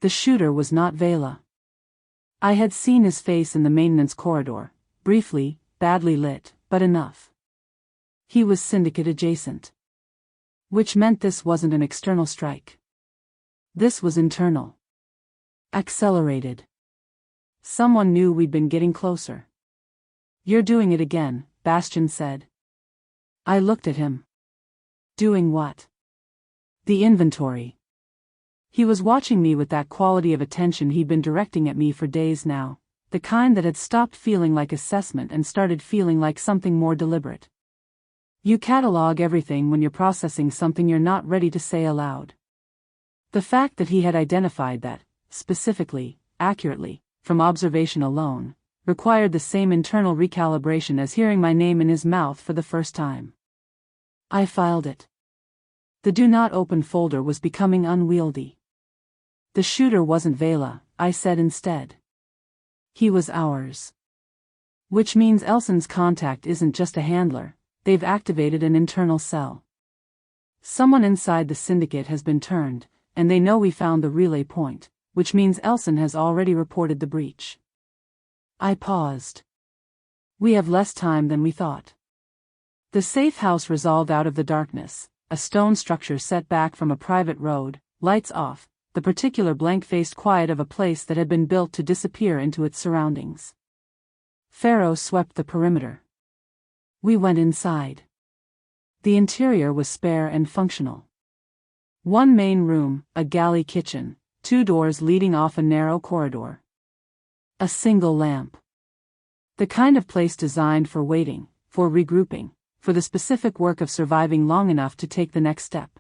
The shooter was not Vela. I had seen his face in the maintenance corridor, briefly, badly lit, but enough. He was syndicate adjacent. Which meant this wasn't an external strike. This was internal. Accelerated. Someone knew we'd been getting closer. You're doing it again, Bastian said. I looked at him. Doing what? The inventory. He was watching me with that quality of attention he'd been directing at me for days now, the kind that had stopped feeling like assessment and started feeling like something more deliberate. You catalog everything when you're processing something you're not ready to say aloud. The fact that he had identified that, specifically, accurately, from observation alone, required the same internal recalibration as hearing my name in his mouth for the first time. I filed it. The do not open folder was becoming unwieldy. The shooter wasn't Vela, I said instead. He was ours. Which means Elson's contact isn't just a handler, they've activated an internal cell. Someone inside the syndicate has been turned, and they know we found the relay point, which means Elson has already reported the breach. I paused. We have less time than we thought. The safe house resolved out of the darkness, a stone structure set back from a private road, lights off, the particular blank-faced quiet of a place that had been built to disappear into its surroundings. Pharaoh swept the perimeter. We went inside. The interior was spare and functional. One main room, a galley kitchen, 2 doors leading off a narrow corridor. A single lamp. The kind of place designed for waiting, for regrouping, for the specific work of surviving long enough to take the next step.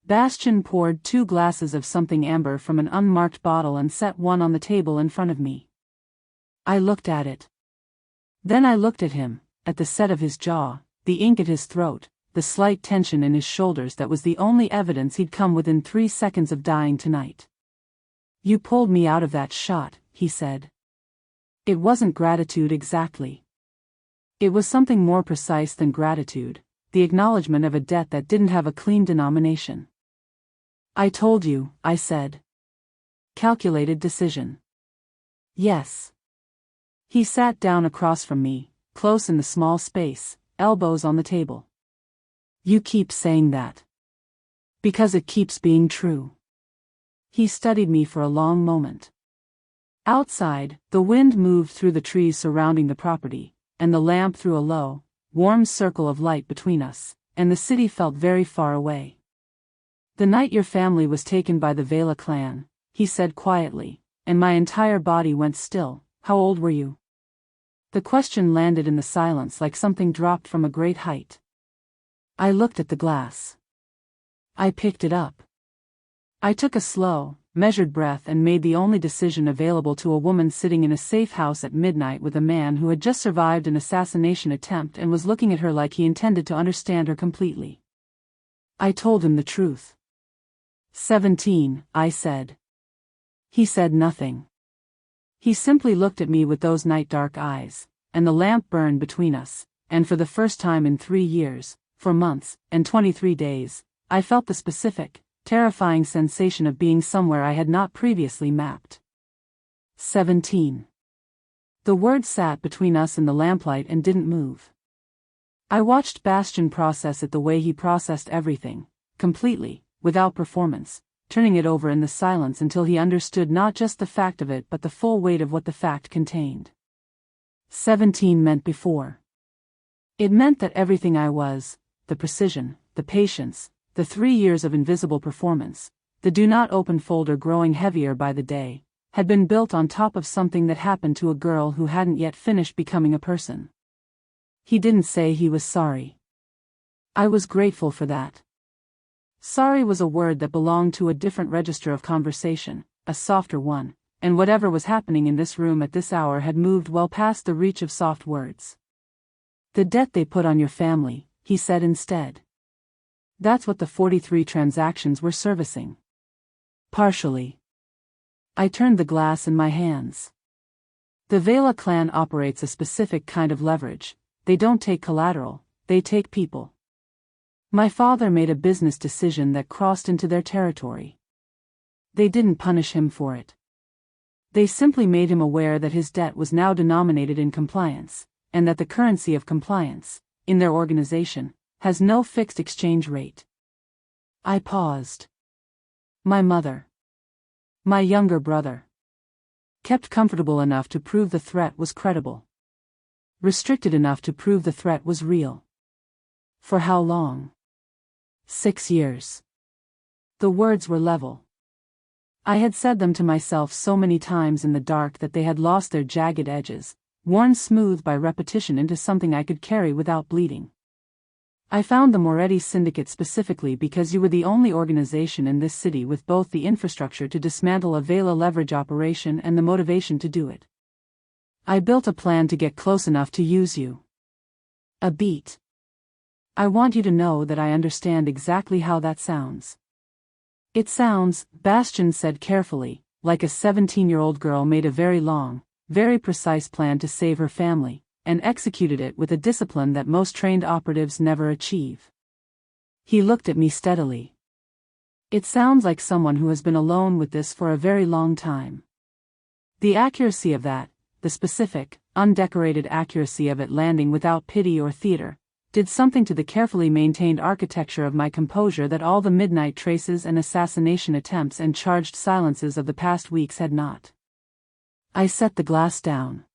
Bastian poured 2 glasses of something amber from an unmarked bottle and set one on the table in front of me. I looked at it. Then I looked at him, at the set of his jaw, the ink at his throat, the slight tension in his shoulders that was the only evidence he'd come within 3 seconds of dying tonight. You pulled me out of that shot, he said. It wasn't gratitude exactly. It was something more precise than gratitude, the acknowledgement of a debt that didn't have a clean denomination. I told you, I said. Calculated decision. Yes. He sat down across from me, close in the small space, elbows on the table. You keep saying that. Because it keeps being true. He studied me for a long moment. Outside, the wind moved through the trees surrounding the property, and the lamp threw a low, warm circle of light between us, and the city felt very far away. The night your family was taken by the Vela clan, he said quietly, and my entire body went still. How old were you? The question landed in the silence like something dropped from a great height. I looked at the glass. I picked it up. I took a slow, measured breath and made the only decision available to a woman sitting in a safe house at midnight with a man who had just survived an assassination attempt and was looking at her like he intended to understand her completely. I told him the truth. 17, I said. He said nothing. He simply looked at me with those night-dark eyes, and the lamp burned between us, and for the first time in 3 years, for months, and 23 days, I felt the specific, terrifying sensation of being somewhere I had not previously mapped. 17. The word sat between us in the lamplight and didn't move. I watched Bastian process it the way he processed everything, completely, without performance, turning it over in the silence until he understood not just the fact of it but the full weight of what the fact contained. 17 meant before. It meant that everything I was, the precision, the patience, the 3 years of invisible performance, the do not open folder growing heavier by the day, had been built on top of something that happened to a girl who hadn't yet finished becoming a person. He didn't say he was sorry. I was grateful for that. Sorry was a word that belonged to a different register of conversation, a softer one, and whatever was happening in this room at this hour had moved well past the reach of soft words. The debt they put on your family, he said instead. That's what the 43 transactions were servicing. Partially. I turned the glass in my hands. The Vela clan operates a specific kind of leverage. They don't take collateral, they take people. My father made a business decision that crossed into their territory. They didn't punish him for it. They simply made him aware that his debt was now denominated in compliance, and that the currency of compliance, in their organization, has no fixed exchange rate. I paused. My mother. My younger brother. Kept comfortable enough to prove the threat was credible. Restricted enough to prove the threat was real. For how long? 6 years. The words were level. I had said them to myself so many times in the dark that they had lost their jagged edges, worn smooth by repetition into something I could carry without bleeding. I found the Moretti Syndicate specifically because you were the only organization in this city with both the infrastructure to dismantle a Vela leverage operation and the motivation to do it. I built a plan to get close enough to use you. A beat. I want you to know that I understand exactly how that sounds. It sounds, Bastian said carefully, like a 17-year-old girl made a very long, very precise plan to save her family, and executed it with a discipline that most trained operatives never achieve. He looked at me steadily. It sounds like someone who has been alone with this for a very long time. The accuracy of that, the specific, undecorated accuracy of it landing without pity or theater, did something to the carefully maintained architecture of my composure that all the midnight traces and assassination attempts and charged silences of the past weeks had not. I set the glass down.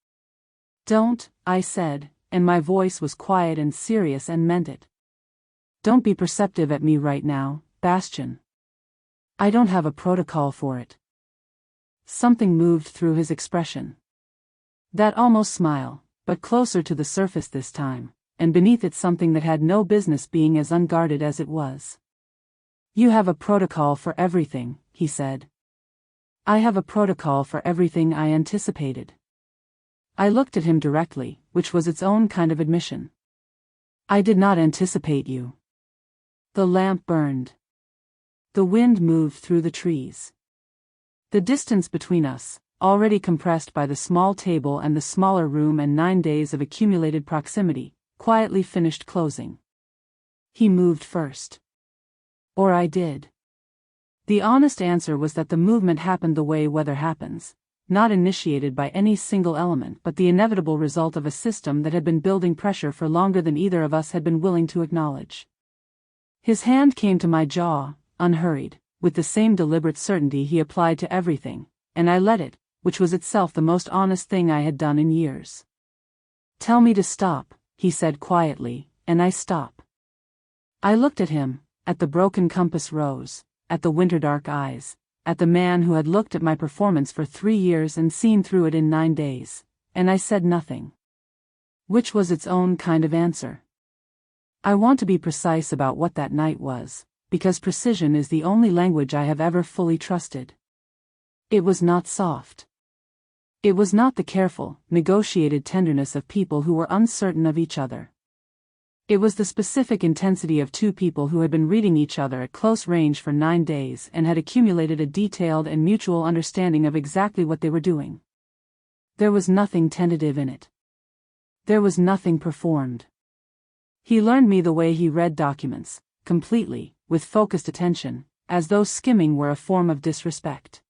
Don't, I said, and my voice was quiet and serious and meant it. Don't be perceptive at me right now, Bastian. I don't have a protocol for it. Something moved through his expression. That almost smile, but closer to the surface this time, and beneath it something that had no business being as unguarded as it was. You have a protocol for everything, he said. I have a protocol for everything I anticipated. I looked at him directly, which was its own kind of admission. I did not anticipate you. The lamp burned. The wind moved through the trees. The distance between us, already compressed by the small table and the smaller room and 9 days of accumulated proximity, quietly finished closing. He moved first. Or I did. The honest answer was that the movement happened the way weather happens, not initiated by any single element but the inevitable result of a system that had been building pressure for longer than either of us had been willing to acknowledge. His hand came to my jaw, unhurried, with the same deliberate certainty he applied to everything, and I let it, which was itself the most honest thing I had done in years. Tell me to stop, he said quietly, and I stop. I looked at him, at the broken compass rose, at the winter-dark eyes, at the man who had looked at my performance for 3 years and seen through it in 9 days, and I said nothing. Which was its own kind of answer. I want to be precise about what that night was, because precision is the only language I have ever fully trusted. It was not soft. It was not the careful, negotiated tenderness of people who were uncertain of each other. It was the specific intensity of 2 people who had been reading each other at close range for 9 days and had accumulated a detailed and mutual understanding of exactly what they were doing. There was nothing tentative in it. There was nothing performed. He learned me the way he read documents, completely, with focused attention, as though skimming were a form of disrespect.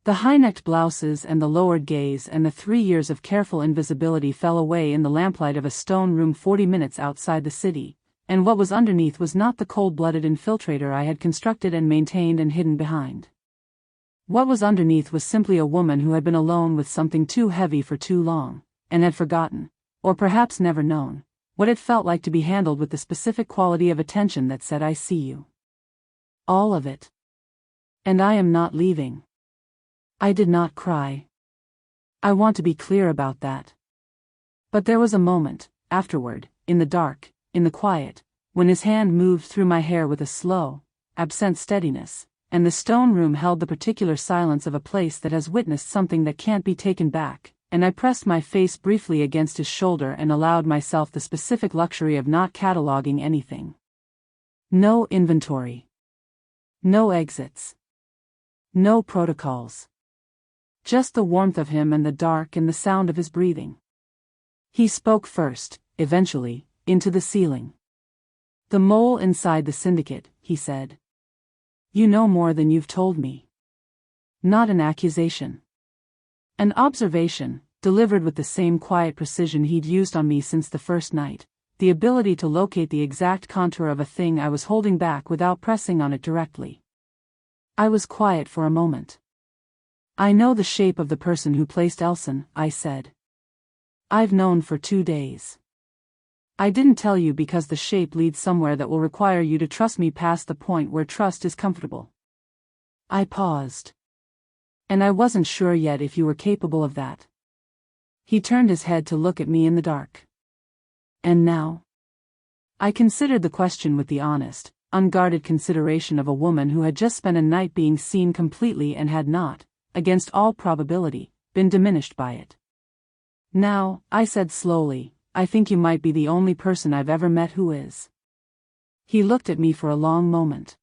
The high-necked blouses and the lowered gaze and the 3 years of careful invisibility fell away in the lamplight of a stone room 40 minutes outside the city, and what was underneath was not the cold-blooded infiltrator I had constructed and maintained and hidden behind. What was underneath was simply a woman who had been alone with something too heavy for too long, and had forgotten, or perhaps never known, what it felt like to be handled with the specific quality of attention that said, "I see you." All of it. And I am not leaving. I did not cry. I want to be clear about that. But there was a moment, afterward, in the dark, in the quiet, when his hand moved through my hair with a slow, absent steadiness, and the stone room held the particular silence of a place that has witnessed something that can't be taken back, and I pressed my face briefly against his shoulder and allowed myself the specific luxury of not cataloging anything. No inventory. No exits. No protocols. Just the warmth of him and the dark and the sound of his breathing. He spoke first, eventually, into the ceiling. "The mole inside the syndicate," he said. "You know more than you've told me." Not an accusation. An observation, delivered with the same quiet precision he'd used on me since the first night, the ability to locate the exact contour of a thing I was holding back without pressing on it directly. I was quiet for a moment. "I know the shape of the person who placed Elson," I said. "I've known for 2 days. I didn't tell you because the shape leads somewhere that will require you to trust me past the point where trust is comfortable." I paused. "And I wasn't sure yet if you were capable of that." He turned his head to look at me in the dark. "And now?" I considered the question with the honest, unguarded consideration of a woman who had just spent a night being seen completely and had not, against all probability, been diminished by it. "Now," I said slowly, "I think you might be the only person I've ever met who is." He looked at me for a long moment.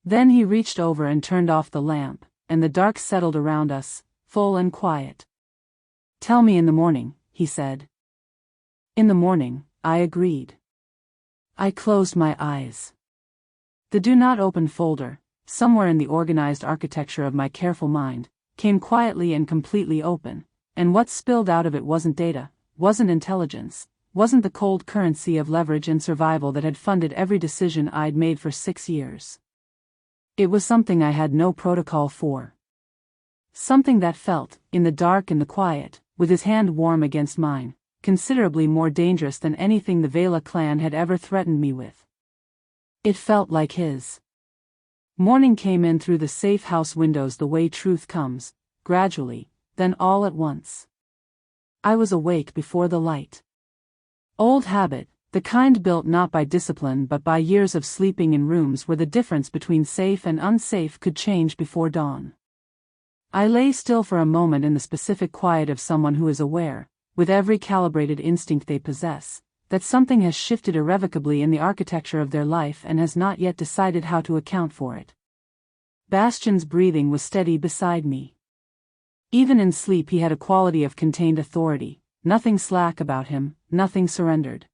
Then he reached over and turned off the lamp, and the dark settled around us, full and quiet. "Tell me in the morning," he said. "In the morning," I agreed. I closed my eyes. The Do Not Open folder, somewhere in the organized architecture of my careful mind, came quietly and completely open, and what spilled out of it wasn't data, wasn't intelligence, wasn't the cold currency of leverage and survival that had funded every decision I'd made for 6 years. It was something I had no protocol for. Something that felt, in the dark and the quiet, with his hand warm against mine, considerably more dangerous than anything the Vela clan had ever threatened me with. It felt like his. Morning came in through the safe house windows the way truth comes, gradually, then all at once. I was awake before the light. Old habit, the kind built not by discipline but by years of sleeping in rooms where the difference between safe and unsafe could change before dawn. I lay still for a moment in the specific quiet of someone who is aware, with every calibrated instinct they possess, that something has shifted irrevocably in the architecture of their life and has not yet decided how to account for it. Bastian's breathing was steady beside me. Even in sleep he had a quality of contained authority, nothing slack about him, nothing surrendered.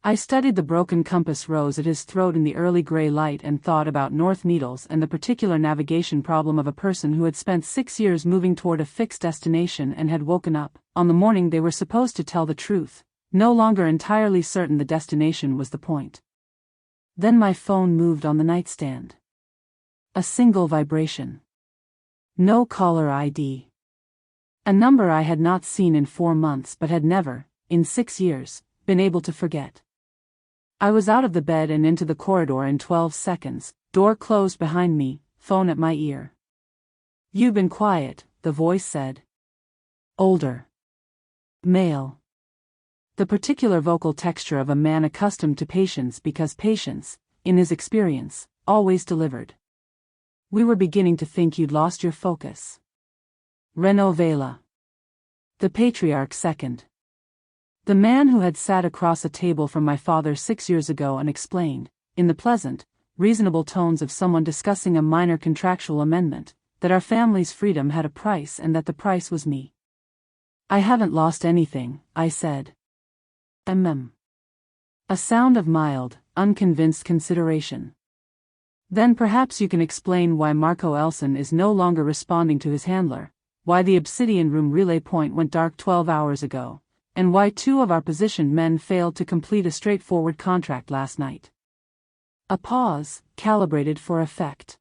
I studied the broken compass rose at his throat in the early gray light and thought about north needles and the particular navigation problem of a person who had spent 6 years moving toward a fixed destination and had woken up, on the morning they were supposed to tell the truth, no longer entirely certain the destination was the point. Then my phone moved on the nightstand. A single vibration. No caller ID. A number I had not seen in 4 months but had never, in 6 years, been able to forget. I was out of the bed and into the corridor in 12 seconds, door closed behind me, phone at my ear. "You've been quiet," the voice said. Older. Male. The particular vocal texture of a man accustomed to patience because patience, in his experience, always delivered. "We were beginning to think you'd lost your focus." Renaud Vela. The patriarch second. The man who had sat across a table from my father 6 years ago and explained, in the pleasant, reasonable tones of someone discussing a minor contractual amendment, that our family's freedom had a price and that the price was me. "I haven't lost anything," I said. A sound of mild, unconvinced consideration. "Then perhaps you can explain why Marco Elson is no longer responding to his handler, why the Obsidian Room relay point went dark 12 hours ago, and why 2 of our positioned men failed to complete a straightforward contract last night. A pause, calibrated for effect.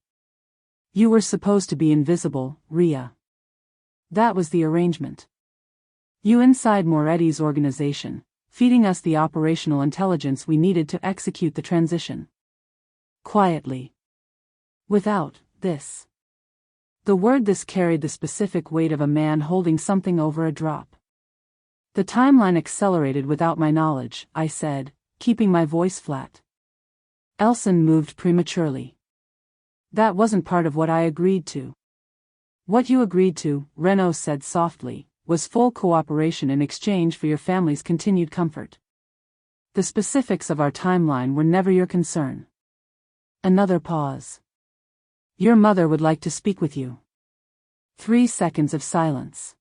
You were supposed to be invisible, Rhea. That was the arrangement. You inside Moretti's organization, feeding us the operational intelligence we needed to execute the transition. Quietly. Without this. The word "this" carried the specific weight of a man holding something over a drop. The timeline accelerated without my knowledge, I said, keeping my voice flat. Elson moved prematurely. That wasn't part of what I agreed to. What you agreed to, Renault said softly, was full cooperation in exchange for your family's continued comfort. The specifics of our timeline were never your concern. Another pause. Your mother would like to speak with you. 3 seconds of silence.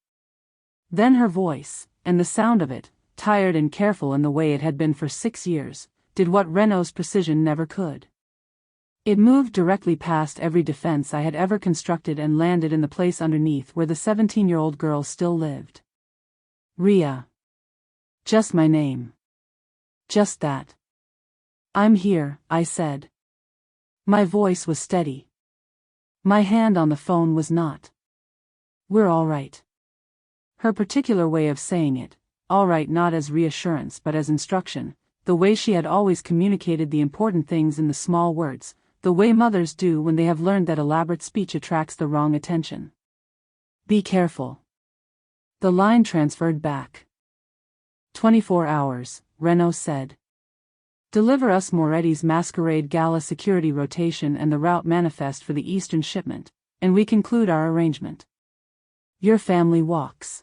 Then her voice, and the sound of it, tired and careful in the way it had been for 6 years, did what Renault's precision never could. It moved directly past every defense I had ever constructed and landed in the place underneath where the 17-year-old girl still lived. Rhea. Just my name. Just that. I'm here, I said. My voice was steady. My hand on the phone was not. We're all right. Her particular way of saying it, all right, not as reassurance but as instruction, the way she had always communicated the important things in the small words, the way mothers do when they have learned that elaborate speech attracts the wrong attention. Be careful. The line transferred back. 24 hours, Renault said. Deliver us Moretti's masquerade gala security rotation and the route manifest for the Eastern shipment, and we conclude our arrangement. Your family walks.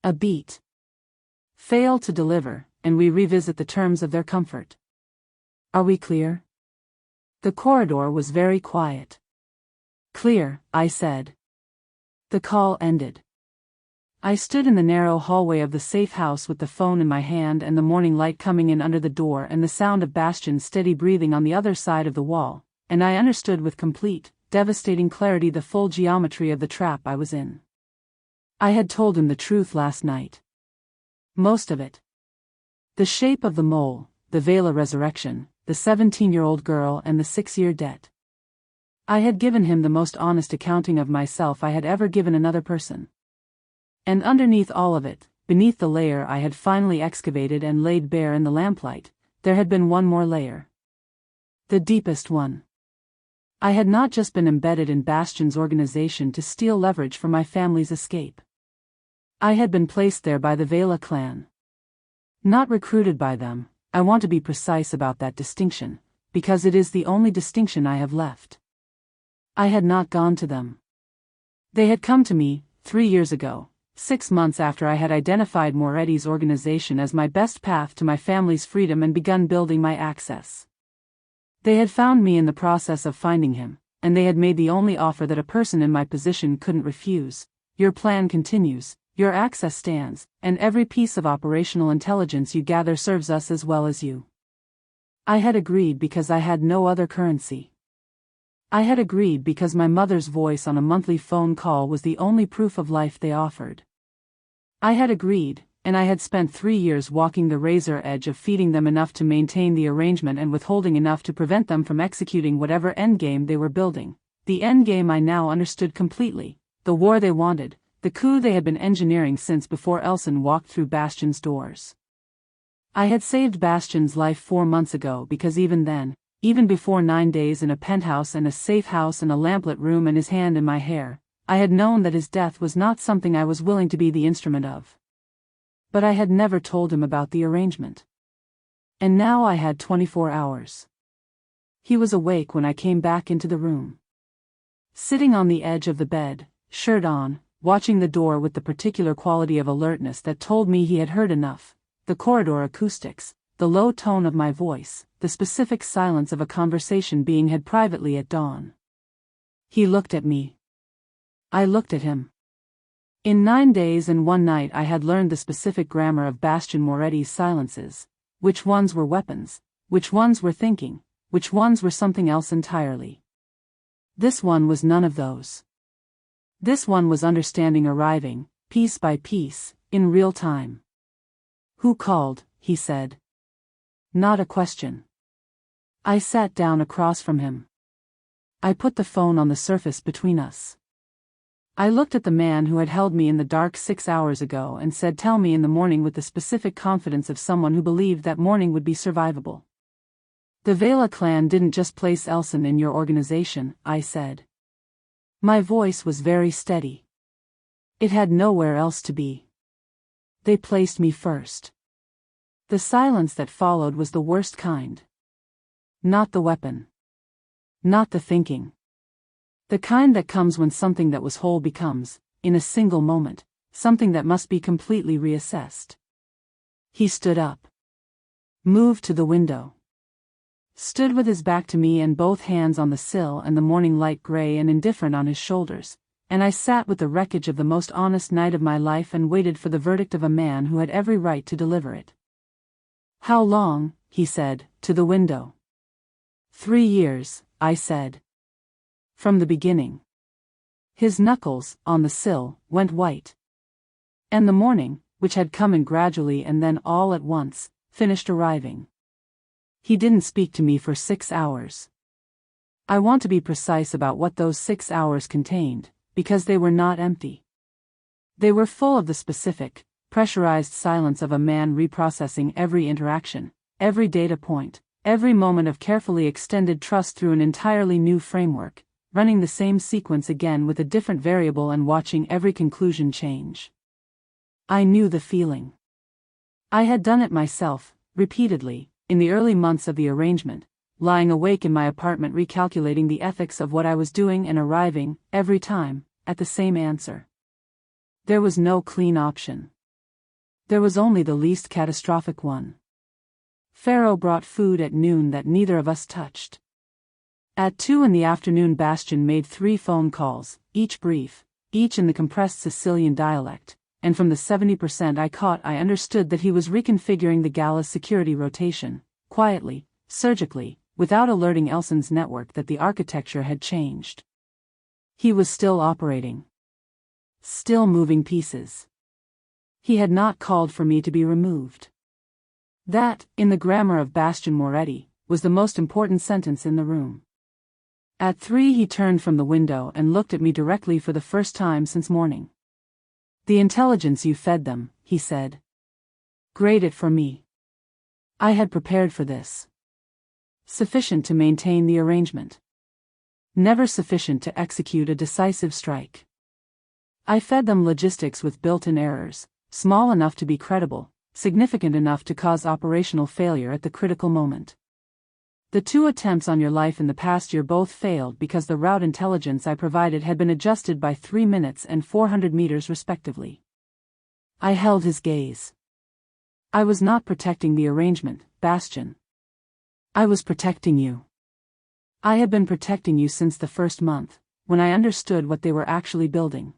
A beat. Fail to deliver, and we revisit the terms of their comfort. Are we clear? The corridor was very quiet. Clear, I said. The call ended. I stood in the narrow hallway of the safe house with the phone in my hand and the morning light coming in under the door and the sound of Bastian's steady breathing on the other side of the wall, and I understood with complete, devastating clarity the full geometry of the trap I was in. I had told him the truth last night. Most of it. The shape of the mole, the Vela resurrection, the 17-year-old girl and the 6-year debt. I had given him the most honest accounting of myself I had ever given another person. And underneath all of it, beneath the layer I had finally excavated and laid bare in the lamplight, there had been one more layer. The deepest one. I had not just been embedded in Bastian's organization to steal leverage for my family's escape. I had been placed there by the Vela clan. Not recruited by them, I want to be precise about that distinction, because it is the only distinction I have left. I had not gone to them. They had come to me, 3 years ago. 6 months after I had identified Moretti's organization as my best path to my family's freedom and begun building my access. They had found me in the process of finding him, and they had made the only offer that a person in my position couldn't refuse. Your plan continues, your access stands, and every piece of operational intelligence you gather serves us as well as you. I had agreed because I had no other currency. I had agreed because my mother's voice on a monthly phone call was the only proof of life they offered. I had agreed, and I had spent 3 years walking the razor edge of feeding them enough to maintain the arrangement and withholding enough to prevent them from executing whatever endgame they were building. The endgame I now understood completely, the war they wanted, the coup they had been engineering since before Elson walked through Bastian's doors. I had saved Bastian's life 4 months ago because even then, even before 9 days in a penthouse and a safe house and a lamplit room and his hand in my hair, I had known that his death was not something I was willing to be the instrument of. But I had never told him about the arrangement. And now I had 24 hours. He was awake when I came back into the room. Sitting on the edge of the bed, shirt on, watching the door with the particular quality of alertness that told me he had heard enough, the corridor acoustics, the low tone of my voice, the specific silence of a conversation being had privately at dawn. He looked at me. I looked at him. In 9 days and 1 night I had learned the specific grammar of Bastian Moretti's silences, which ones were weapons, which ones were thinking, which ones were something else entirely. This one was none of those. This one was understanding arriving, piece by piece, in real time. Who called? He said. Not a question. I sat down across from him. I put the phone on the surface between us. I looked at the man who had held me in the dark 6 hours ago and said, "Tell me in the morning," with the specific confidence of someone who believed that morning would be survivable. "The Vela clan didn't just place Elson in your organization," I said. My voice was very steady. It had nowhere else to be. They placed me first. The silence that followed was the worst kind. Not the weapon. Not the thinking. The kind that comes when something that was whole becomes, in a single moment, something that must be completely reassessed. He stood up. Moved to the window. Stood with his back to me and both hands on the sill and the morning light gray and indifferent on his shoulders, and I sat with the wreckage of the most honest night of my life and waited for the verdict of a man who had every right to deliver it. "How long?" he said, to the window. 3 years, I said. From the beginning. His knuckles, on the sill, went white. And the morning, which had come in gradually and then all at once, finished arriving. He didn't speak to me for 6 hours. I want to be precise about what those 6 hours contained, because they were not empty. They were full of the specific, pressurized silence of a man reprocessing every interaction, every data point, every moment of carefully extended trust through an entirely new framework, running the same sequence again with a different variable and watching every conclusion change. I knew the feeling. I had done it myself, repeatedly, in the early months of the arrangement, lying awake in my apartment recalculating the ethics of what I was doing and arriving, every time, at the same answer. There was no clean option. There was only the least catastrophic one. Pharaoh brought food at noon that neither of us touched. At 2 in the afternoon Bastian made 3 phone calls, each brief, each in the compressed Sicilian dialect, and from the 70% I caught I understood that he was reconfiguring the gala's security rotation, quietly, surgically, without alerting Elson's network that the architecture had changed. He was still operating. Still moving pieces. He had not called for me to be removed. That, in the grammar of Bastian Moretti, was the most important sentence in the room. At 3 he turned from the window and looked at me directly for the first time since morning. "The intelligence you fed them," he said. "Great it for me. I had prepared for this. Sufficient to maintain the arrangement. Never sufficient to execute a decisive strike. I fed them logistics with built-in errors, small enough to be credible, significant enough to cause operational failure at the critical moment. The 2 attempts on your life in the past year both failed because the route intelligence I provided had been adjusted by 3 minutes and 400 meters respectively." I held his gaze. "I was not protecting the arrangement, Bastian. I was protecting you. I had been protecting you since the first month, when I understood what they were actually building.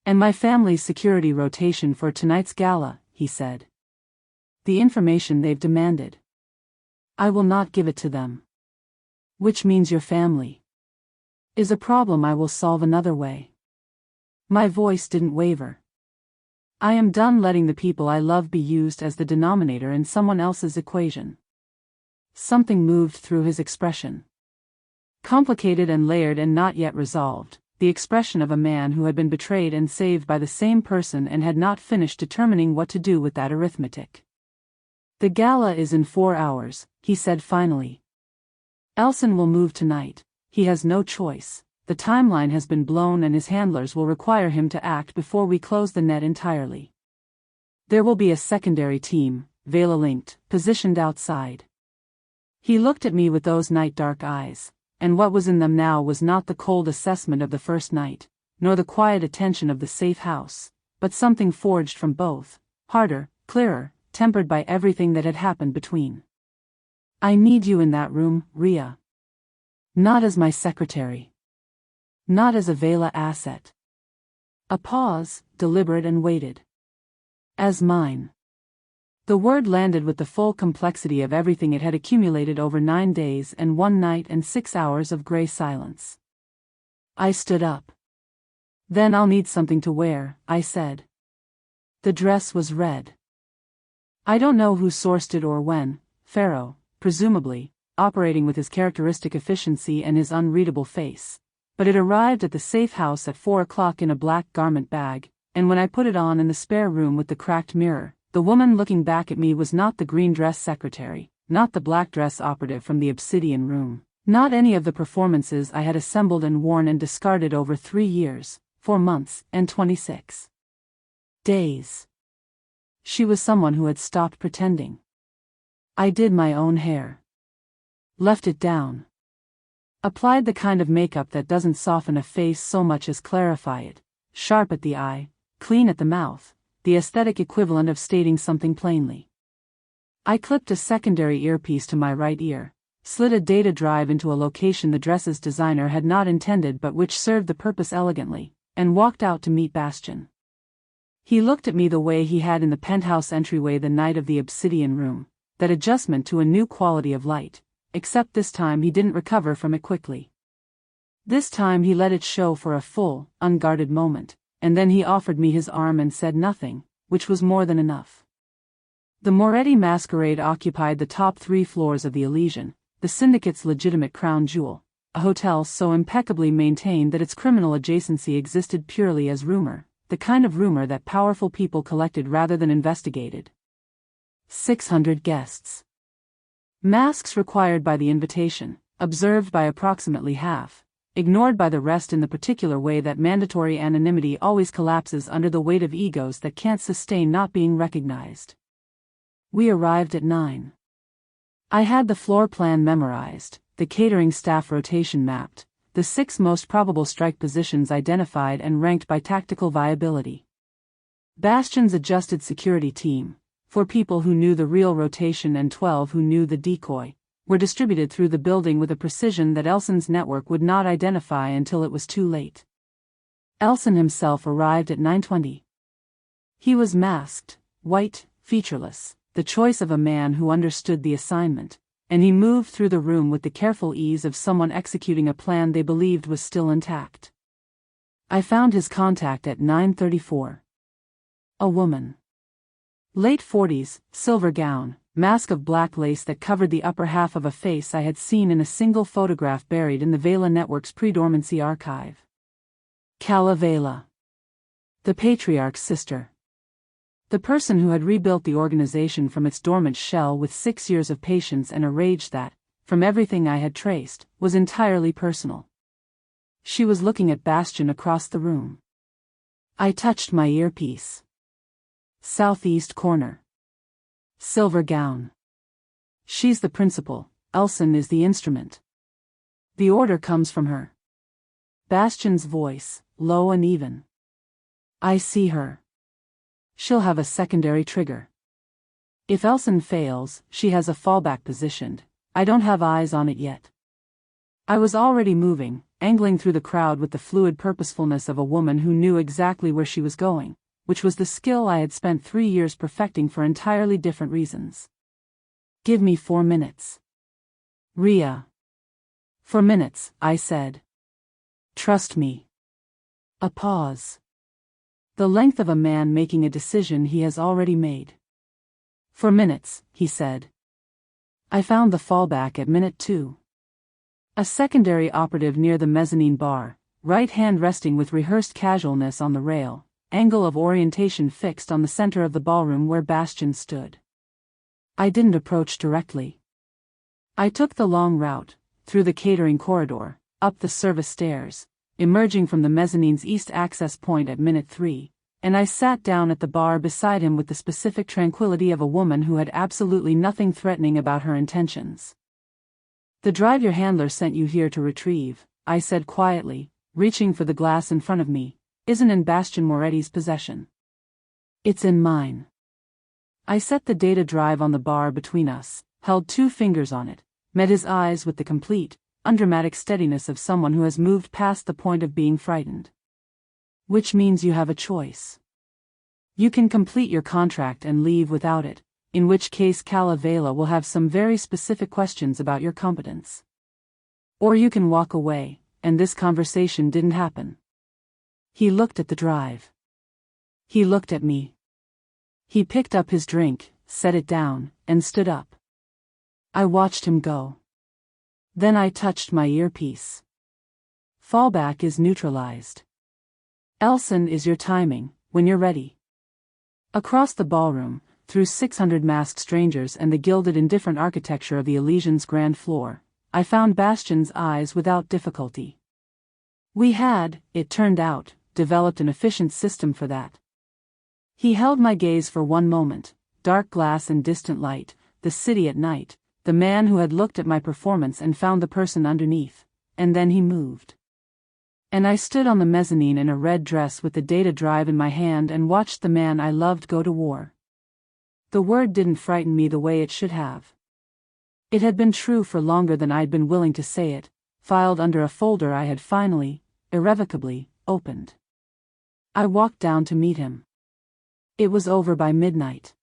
And my family's security rotation for tonight's gala," he said. "The information they've demanded. I will not give it to them. Which means your family is a problem I will solve another way." My voice didn't waver. I am done letting the people I love be used as the denominator in someone else's equation. Something moved through his expression. Complicated and layered and not yet resolved, the expression of a man who had been betrayed and saved by the same person and had not finished determining what to do with that arithmetic. "The gala is in 4 hours, he said finally. "Elson will move tonight. He has no choice. The timeline has been blown and his handlers will require him to act before we close the net entirely. There will be a secondary team, Vela-linked, positioned outside." He looked at me with those night-dark eyes, and what was in them now was not the cold assessment of the first night, nor the quiet attention of the safe house, but something forged from both, harder, clearer, tempered by everything that had happened between. "I need you in that room, Ria. Not as my secretary. Not as a Vela asset." A pause, deliberate and weighted. "As mine." The word landed with the full complexity of everything it had accumulated over 9 days and 1 night and 6 hours of gray silence. I stood up. "Then I'll need something to wear," I said. The dress was red. I don't know who sourced it or when, Pharaoh, presumably, operating with his characteristic efficiency and his unreadable face. But it arrived at the safe house at 4 o'clock in a black garment bag, and when I put it on in the spare room with the cracked mirror, the woman looking back at me was not the green dress secretary, not the black dress operative from the obsidian room, not any of the performances I had assembled and worn and discarded over 3 years, 4 months, and 26 days. She was someone who had stopped pretending. I did my own hair. Left it down. Applied the kind of makeup that doesn't soften a face so much as clarify it, sharp at the eye, clean at the mouth, the aesthetic equivalent of stating something plainly. I clipped a secondary earpiece to my right ear, slid a data drive into a location the dress's designer had not intended but which served the purpose elegantly, and walked out to meet Bastian. He looked at me the way he had in the penthouse entryway the night of the obsidian room, that adjustment to a new quality of light, except this time he didn't recover from it quickly. This time he let it show for a full, unguarded moment, and then he offered me his arm and said nothing, which was more than enough. The Moretti Masquerade occupied the top 3 floors of the Elysian, the syndicate's legitimate crown jewel, a hotel so impeccably maintained that its criminal adjacency existed purely as rumor, the kind of rumor that powerful people collected rather than investigated. 600 guests. Masks required by the invitation, observed by approximately half, ignored by the rest in the particular way that mandatory anonymity always collapses under the weight of egos that can't sustain not being recognized. We arrived at 9. I had the floor plan memorized, the catering staff rotation mapped, the 6 most probable strike positions identified and ranked by tactical viability. Bastian's adjusted security team, 4 people who knew the real rotation and 12 who knew the decoy, were distributed through the building with a precision that Elson's network would not identify until it was too late. Elson himself arrived at 9:20. He was masked, white, featureless, the choice of a man who understood the assignment, and he moved through the room with the careful ease of someone executing a plan they believed was still intact. I found his contact at 9:34. A woman. Late 40s, silver gown, mask of black lace that covered the upper half of a face I had seen in a single photograph buried in the Vela Network's pre-dormancy archive. Calla Vela. The patriarch's sister. The person who had rebuilt the organization from its dormant shell with 6 years of patience and a rage that, from everything I had traced, was entirely personal. She was looking at Bastian across the room. I touched my earpiece. Southeast corner. Silver gown. She's the principal, Elson is the instrument. The order comes from her. Bastian's voice, low and even. I see her. She'll have a secondary trigger. If Elson fails, she has a fallback positioned. I don't have eyes on it yet. I was already moving, angling through the crowd with the fluid purposefulness of a woman who knew exactly where she was going, which was the skill I had spent 3 years perfecting for entirely different reasons. Give me 4 minutes. Ria. 4 minutes, I said. Trust me. A pause. The length of a man making a decision he has already made. 4 minutes, he said. I found the fallback at minute 2. A secondary operative near the mezzanine bar, right hand resting with rehearsed casualness on the rail, angle of orientation fixed on the center of the ballroom where Bastian stood. I didn't approach directly. I took the long route, through the catering corridor, up the service stairs, emerging from the mezzanine's east access point at minute 3, and I sat down at the bar beside him with the specific tranquility of a woman who had absolutely nothing threatening about her intentions. The drive your handler sent you here to retrieve, I said quietly, reaching for the glass in front of me, isn't in Bastian Moretti's possession. It's in mine. I set the data drive on the bar between us, held 2 fingers on it, met his eyes with the complete, undramatic steadiness of someone who has moved past the point of being frightened. Which means you have a choice. You can complete your contract and leave without it, in which case Calla Vela will have some very specific questions about your competence. Or you can walk away, and this conversation didn't happen. He looked at the drive. He looked at me. He picked up his drink, set it down, and stood up. I watched him go. Then I touched my earpiece. Fallback is neutralized. Elson is your timing, when you're ready. Across the ballroom, through 600 masked strangers and the gilded indifferent architecture of the Elysian's grand floor, I found Bastian's eyes without difficulty. We had, it turned out, developed an efficient system for that. He held my gaze for one moment, dark glass and distant light, the city at night, the man who had looked at my performance and found the person underneath, and then he moved. And I stood on the mezzanine in a red dress with the data drive in my hand and watched the man I loved go to war. The word didn't frighten me the way it should have. It had been true for longer than I'd been willing to say it, filed under a folder I had finally, irrevocably, opened. I walked down to meet him. It was over by midnight.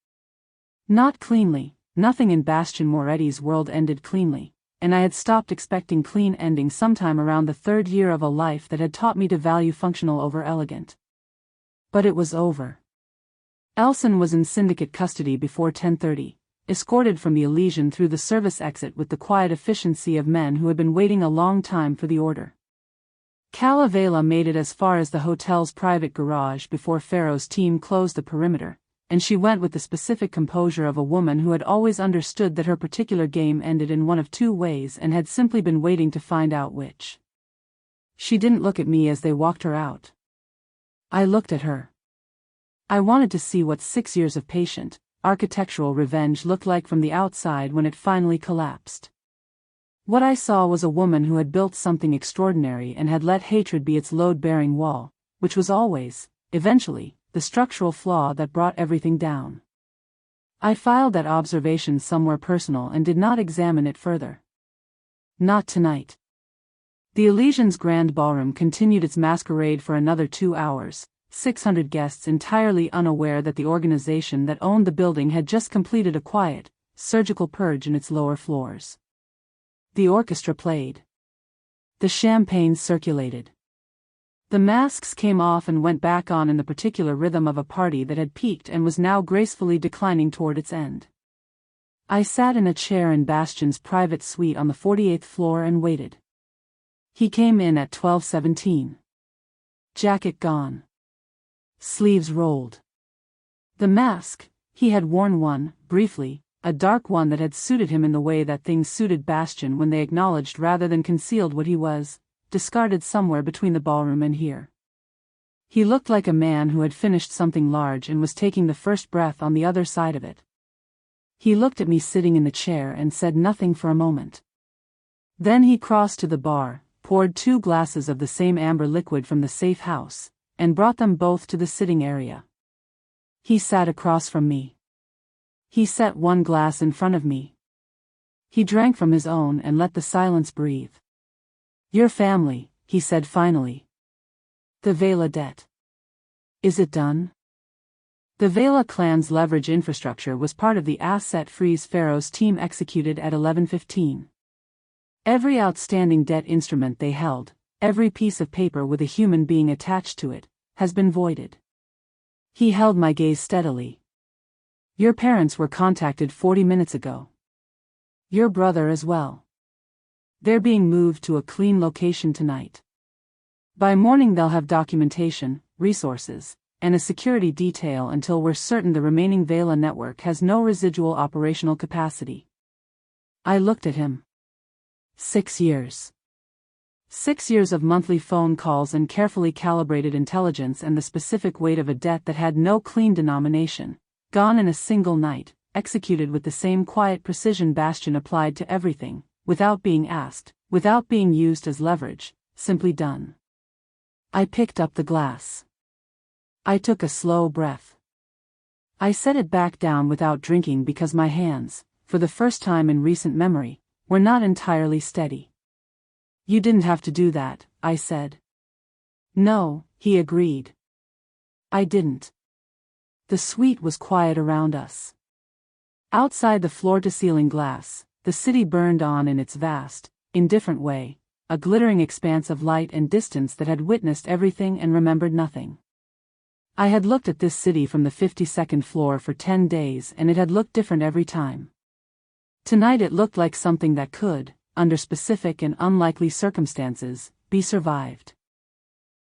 Not cleanly, nothing in Bastian Moretti's world ended cleanly, and I had stopped expecting clean endings sometime around the third year of a life that had taught me to value functional over elegant. But it was over. Elson was in syndicate custody before 10:30, escorted from the Elysian through the service exit with the quiet efficiency of men who had been waiting a long time for the order. Calavela made it as far as the hotel's private garage before Pharaoh's team closed the perimeter, and she went with the specific composure of a woman who had always understood that her particular game ended in one of two ways and had simply been waiting to find out which. She didn't look at me as they walked her out. I looked at her. I wanted to see what 6 years of patient, architectural revenge looked like from the outside when it finally collapsed. What I saw was a woman who had built something extraordinary and had let hatred be its load-bearing wall, which was always, eventually, the structural flaw that brought everything down. I filed that observation somewhere personal and did not examine it further. Not tonight. The Elysian's grand ballroom continued its masquerade for another 2 hours, 600 guests entirely unaware that the organization that owned the building had just completed a quiet, surgical purge in its lower floors. The orchestra played. The champagne circulated. The masks came off and went back on in the particular rhythm of a party that had peaked and was now gracefully declining toward its end. I sat in a chair in Bastian's private suite on the 48th floor and waited. He came in at 12:17. Jacket gone. Sleeves rolled. The mask, he had worn one, briefly, a dark one that had suited him in the way that things suited Bastian when they acknowledged rather than concealed what he was, discarded somewhere between the ballroom and here. He looked like a man who had finished something large and was taking the first breath on the other side of it. He looked at me sitting in the chair and said nothing for a moment. Then he crossed to the bar, poured 2 glasses of the same amber liquid from the safe house, and brought them both to the sitting area. He sat across from me. He set 1 glass in front of me. He drank from his own and let the silence breathe. "Your family," he said finally. "The Vela debt. Is it done?" The Vela clan's leverage infrastructure was part of the asset freeze Pharaoh's team executed at 11:15. Every outstanding debt instrument they held, every piece of paper with a human being attached to it, has been voided. He held my gaze steadily. "Your parents were contacted 40 minutes ago. Your brother as well. They're being moved to a clean location tonight. By morning they'll have documentation, resources, and a security detail until we're certain the remaining Vela network has no residual operational capacity." I looked at him. 6 years. 6 years of monthly phone calls and carefully calibrated intelligence and the specific weight of a debt that had no clean denomination, gone in a single night, executed with the same quiet precision Bastian applied to everything, without being asked, without being used as leverage, simply done. I picked up the glass. I took a slow breath. I set it back down without drinking because my hands, for the first time in recent memory, were not entirely steady. "You didn't have to do that," I said. "No," he agreed. I didn't. The suite was quiet around us. Outside the floor-to-ceiling glass, the city burned on in its vast, indifferent way, a glittering expanse of light and distance that had witnessed everything and remembered nothing. I had looked at this city from the 52nd floor for 10 days and it had looked different every time. Tonight it looked like something that could, under specific and unlikely circumstances, be survived.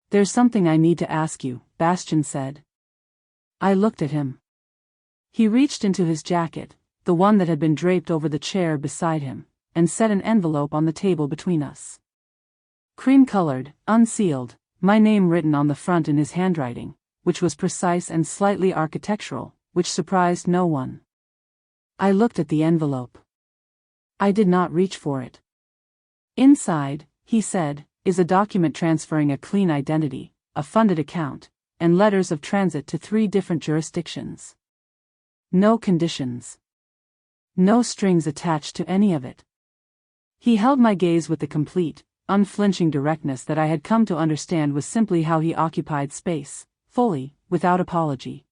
"There's something I need to ask you," Bastian said. I looked at him. He reached into his jacket, the one that had been draped over the chair beside him, and set an envelope on the table between us. Cream-colored, unsealed, my name written on the front in his handwriting, which was precise and slightly architectural, which surprised no one. I looked at the envelope. I did not reach for it. "Inside," he said, "is a document transferring a clean identity, a funded account, and letters of transit to 3 different jurisdictions. No conditions. No strings attached to any of it." He held my gaze with the complete, unflinching directness that I had come to understand was simply how he occupied space, fully, without apology.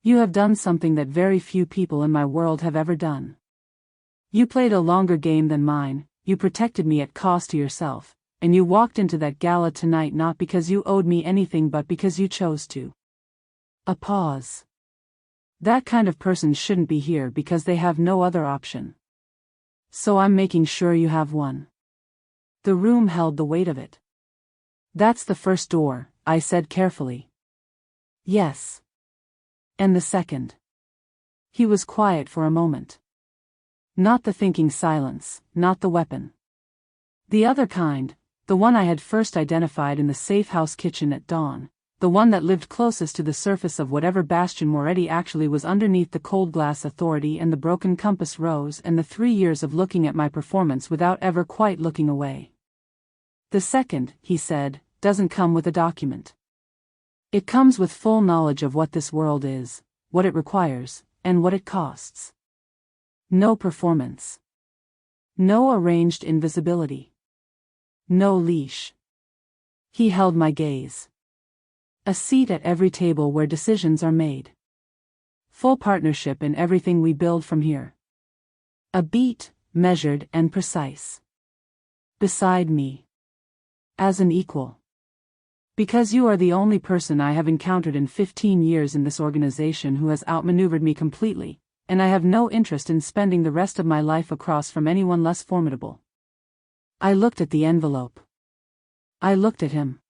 "You have done something that very few people in my world have ever done. You played a longer game than mine, you protected me at cost to yourself, and you walked into that gala tonight not because you owed me anything but because you chose to." A pause. "That kind of person shouldn't be here because they have no other option. So I'm making sure you have one." The room held the weight of it. "That's the first door," I said carefully. "Yes. And the second?" He was quiet for a moment. Not the thinking silence, not the weapon. The other kind, the one I had first identified in the safe house kitchen at dawn, the one that lived closest to the surface of whatever Bastian Moretti actually was underneath the cold glass authority and the broken compass rose and the 3 years of looking at my performance without ever quite looking away. "The second," he said, "doesn't come with a document. It comes with full knowledge of what this world is, what it requires, and what it costs. No performance. No arranged invisibility. No leash." He held my gaze. "A seat at every table where decisions are made. Full partnership in everything we build from here. A beat, measured and precise. Beside me. As an equal. Because you are the only person I have encountered in 15 years in this organization who has outmaneuvered me completely, and I have no interest in spending the rest of my life across from anyone less formidable." I looked at the envelope. I looked at him.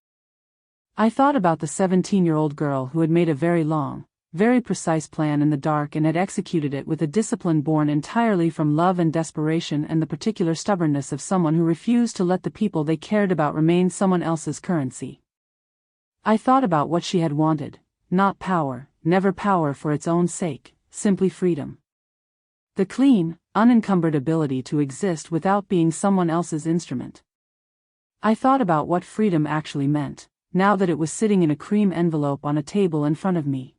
I thought about the 17-year-old girl who had made a very long, very precise plan in the dark and had executed it with a discipline born entirely from love and desperation and the particular stubbornness of someone who refused to let the people they cared about remain someone else's currency. I thought about what she had wanted, not power, never power for its own sake, simply freedom. The clean, unencumbered ability to exist without being someone else's instrument. I thought about what freedom actually meant, now that it was sitting in a cream envelope on a table in front of me.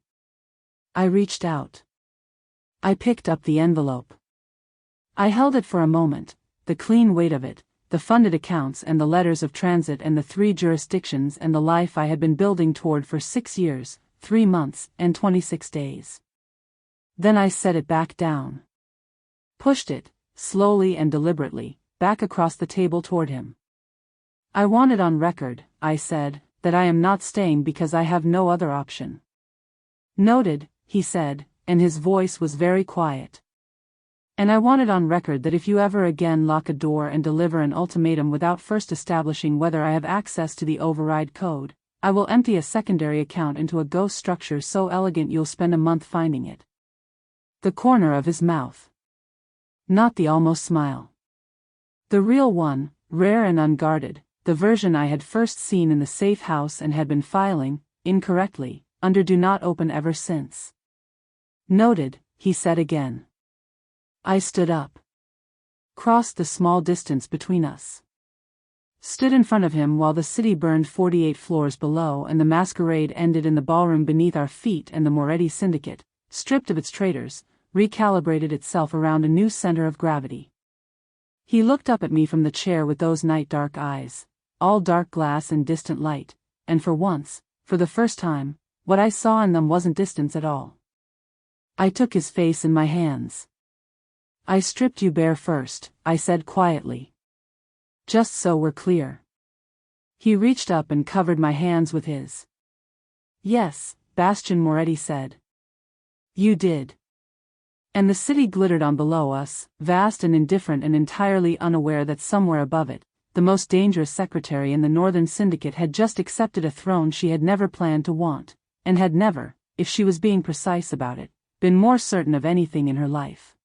I reached out. I picked up the envelope. I held it for a moment, the clean weight of it, the funded accounts and the letters of transit and the 3 jurisdictions and the life I had been building toward for 6 years, 3 months, and 26 days. Then I set it back down. Pushed it, slowly and deliberately, back across the table toward him. "I want it on record," I said, "that I am not staying because I have no other option." "Noted," he said, and his voice was very quiet. "And I want it on record that if you ever again lock a door and deliver an ultimatum without first establishing whether I have access to the override code, I will empty a secondary account into a ghost structure so elegant you'll spend a month finding it." The corner of his mouth. Not the almost smile. The real one, rare and unguarded, the version I had first seen in the safe house and had been filing, incorrectly, under Do Not Open ever since. "Noted," he said again. I stood up. Crossed the small distance between us. Stood in front of him while the city burned 48 floors below and the masquerade ended in the ballroom beneath our feet and the Moretti Syndicate, stripped of its traitors, recalibrated itself around a new center of gravity. He looked up at me from the chair with those night-dark eyes, all dark glass and distant light, and for once, for the first time, what I saw in them wasn't distance at all. I took his face in my hands. "I stripped you bare first," I said quietly. "Just so we're clear." He reached up and covered my hands with his. "Yes," Bastian Moretti said. You did. And the city glittered on below us, vast and indifferent and entirely unaware that somewhere above it, the most dangerous secretary in the Northern Syndicate had just accepted a throne she had never planned to want, and had never, if she was being precise about it, been more certain of anything in her life.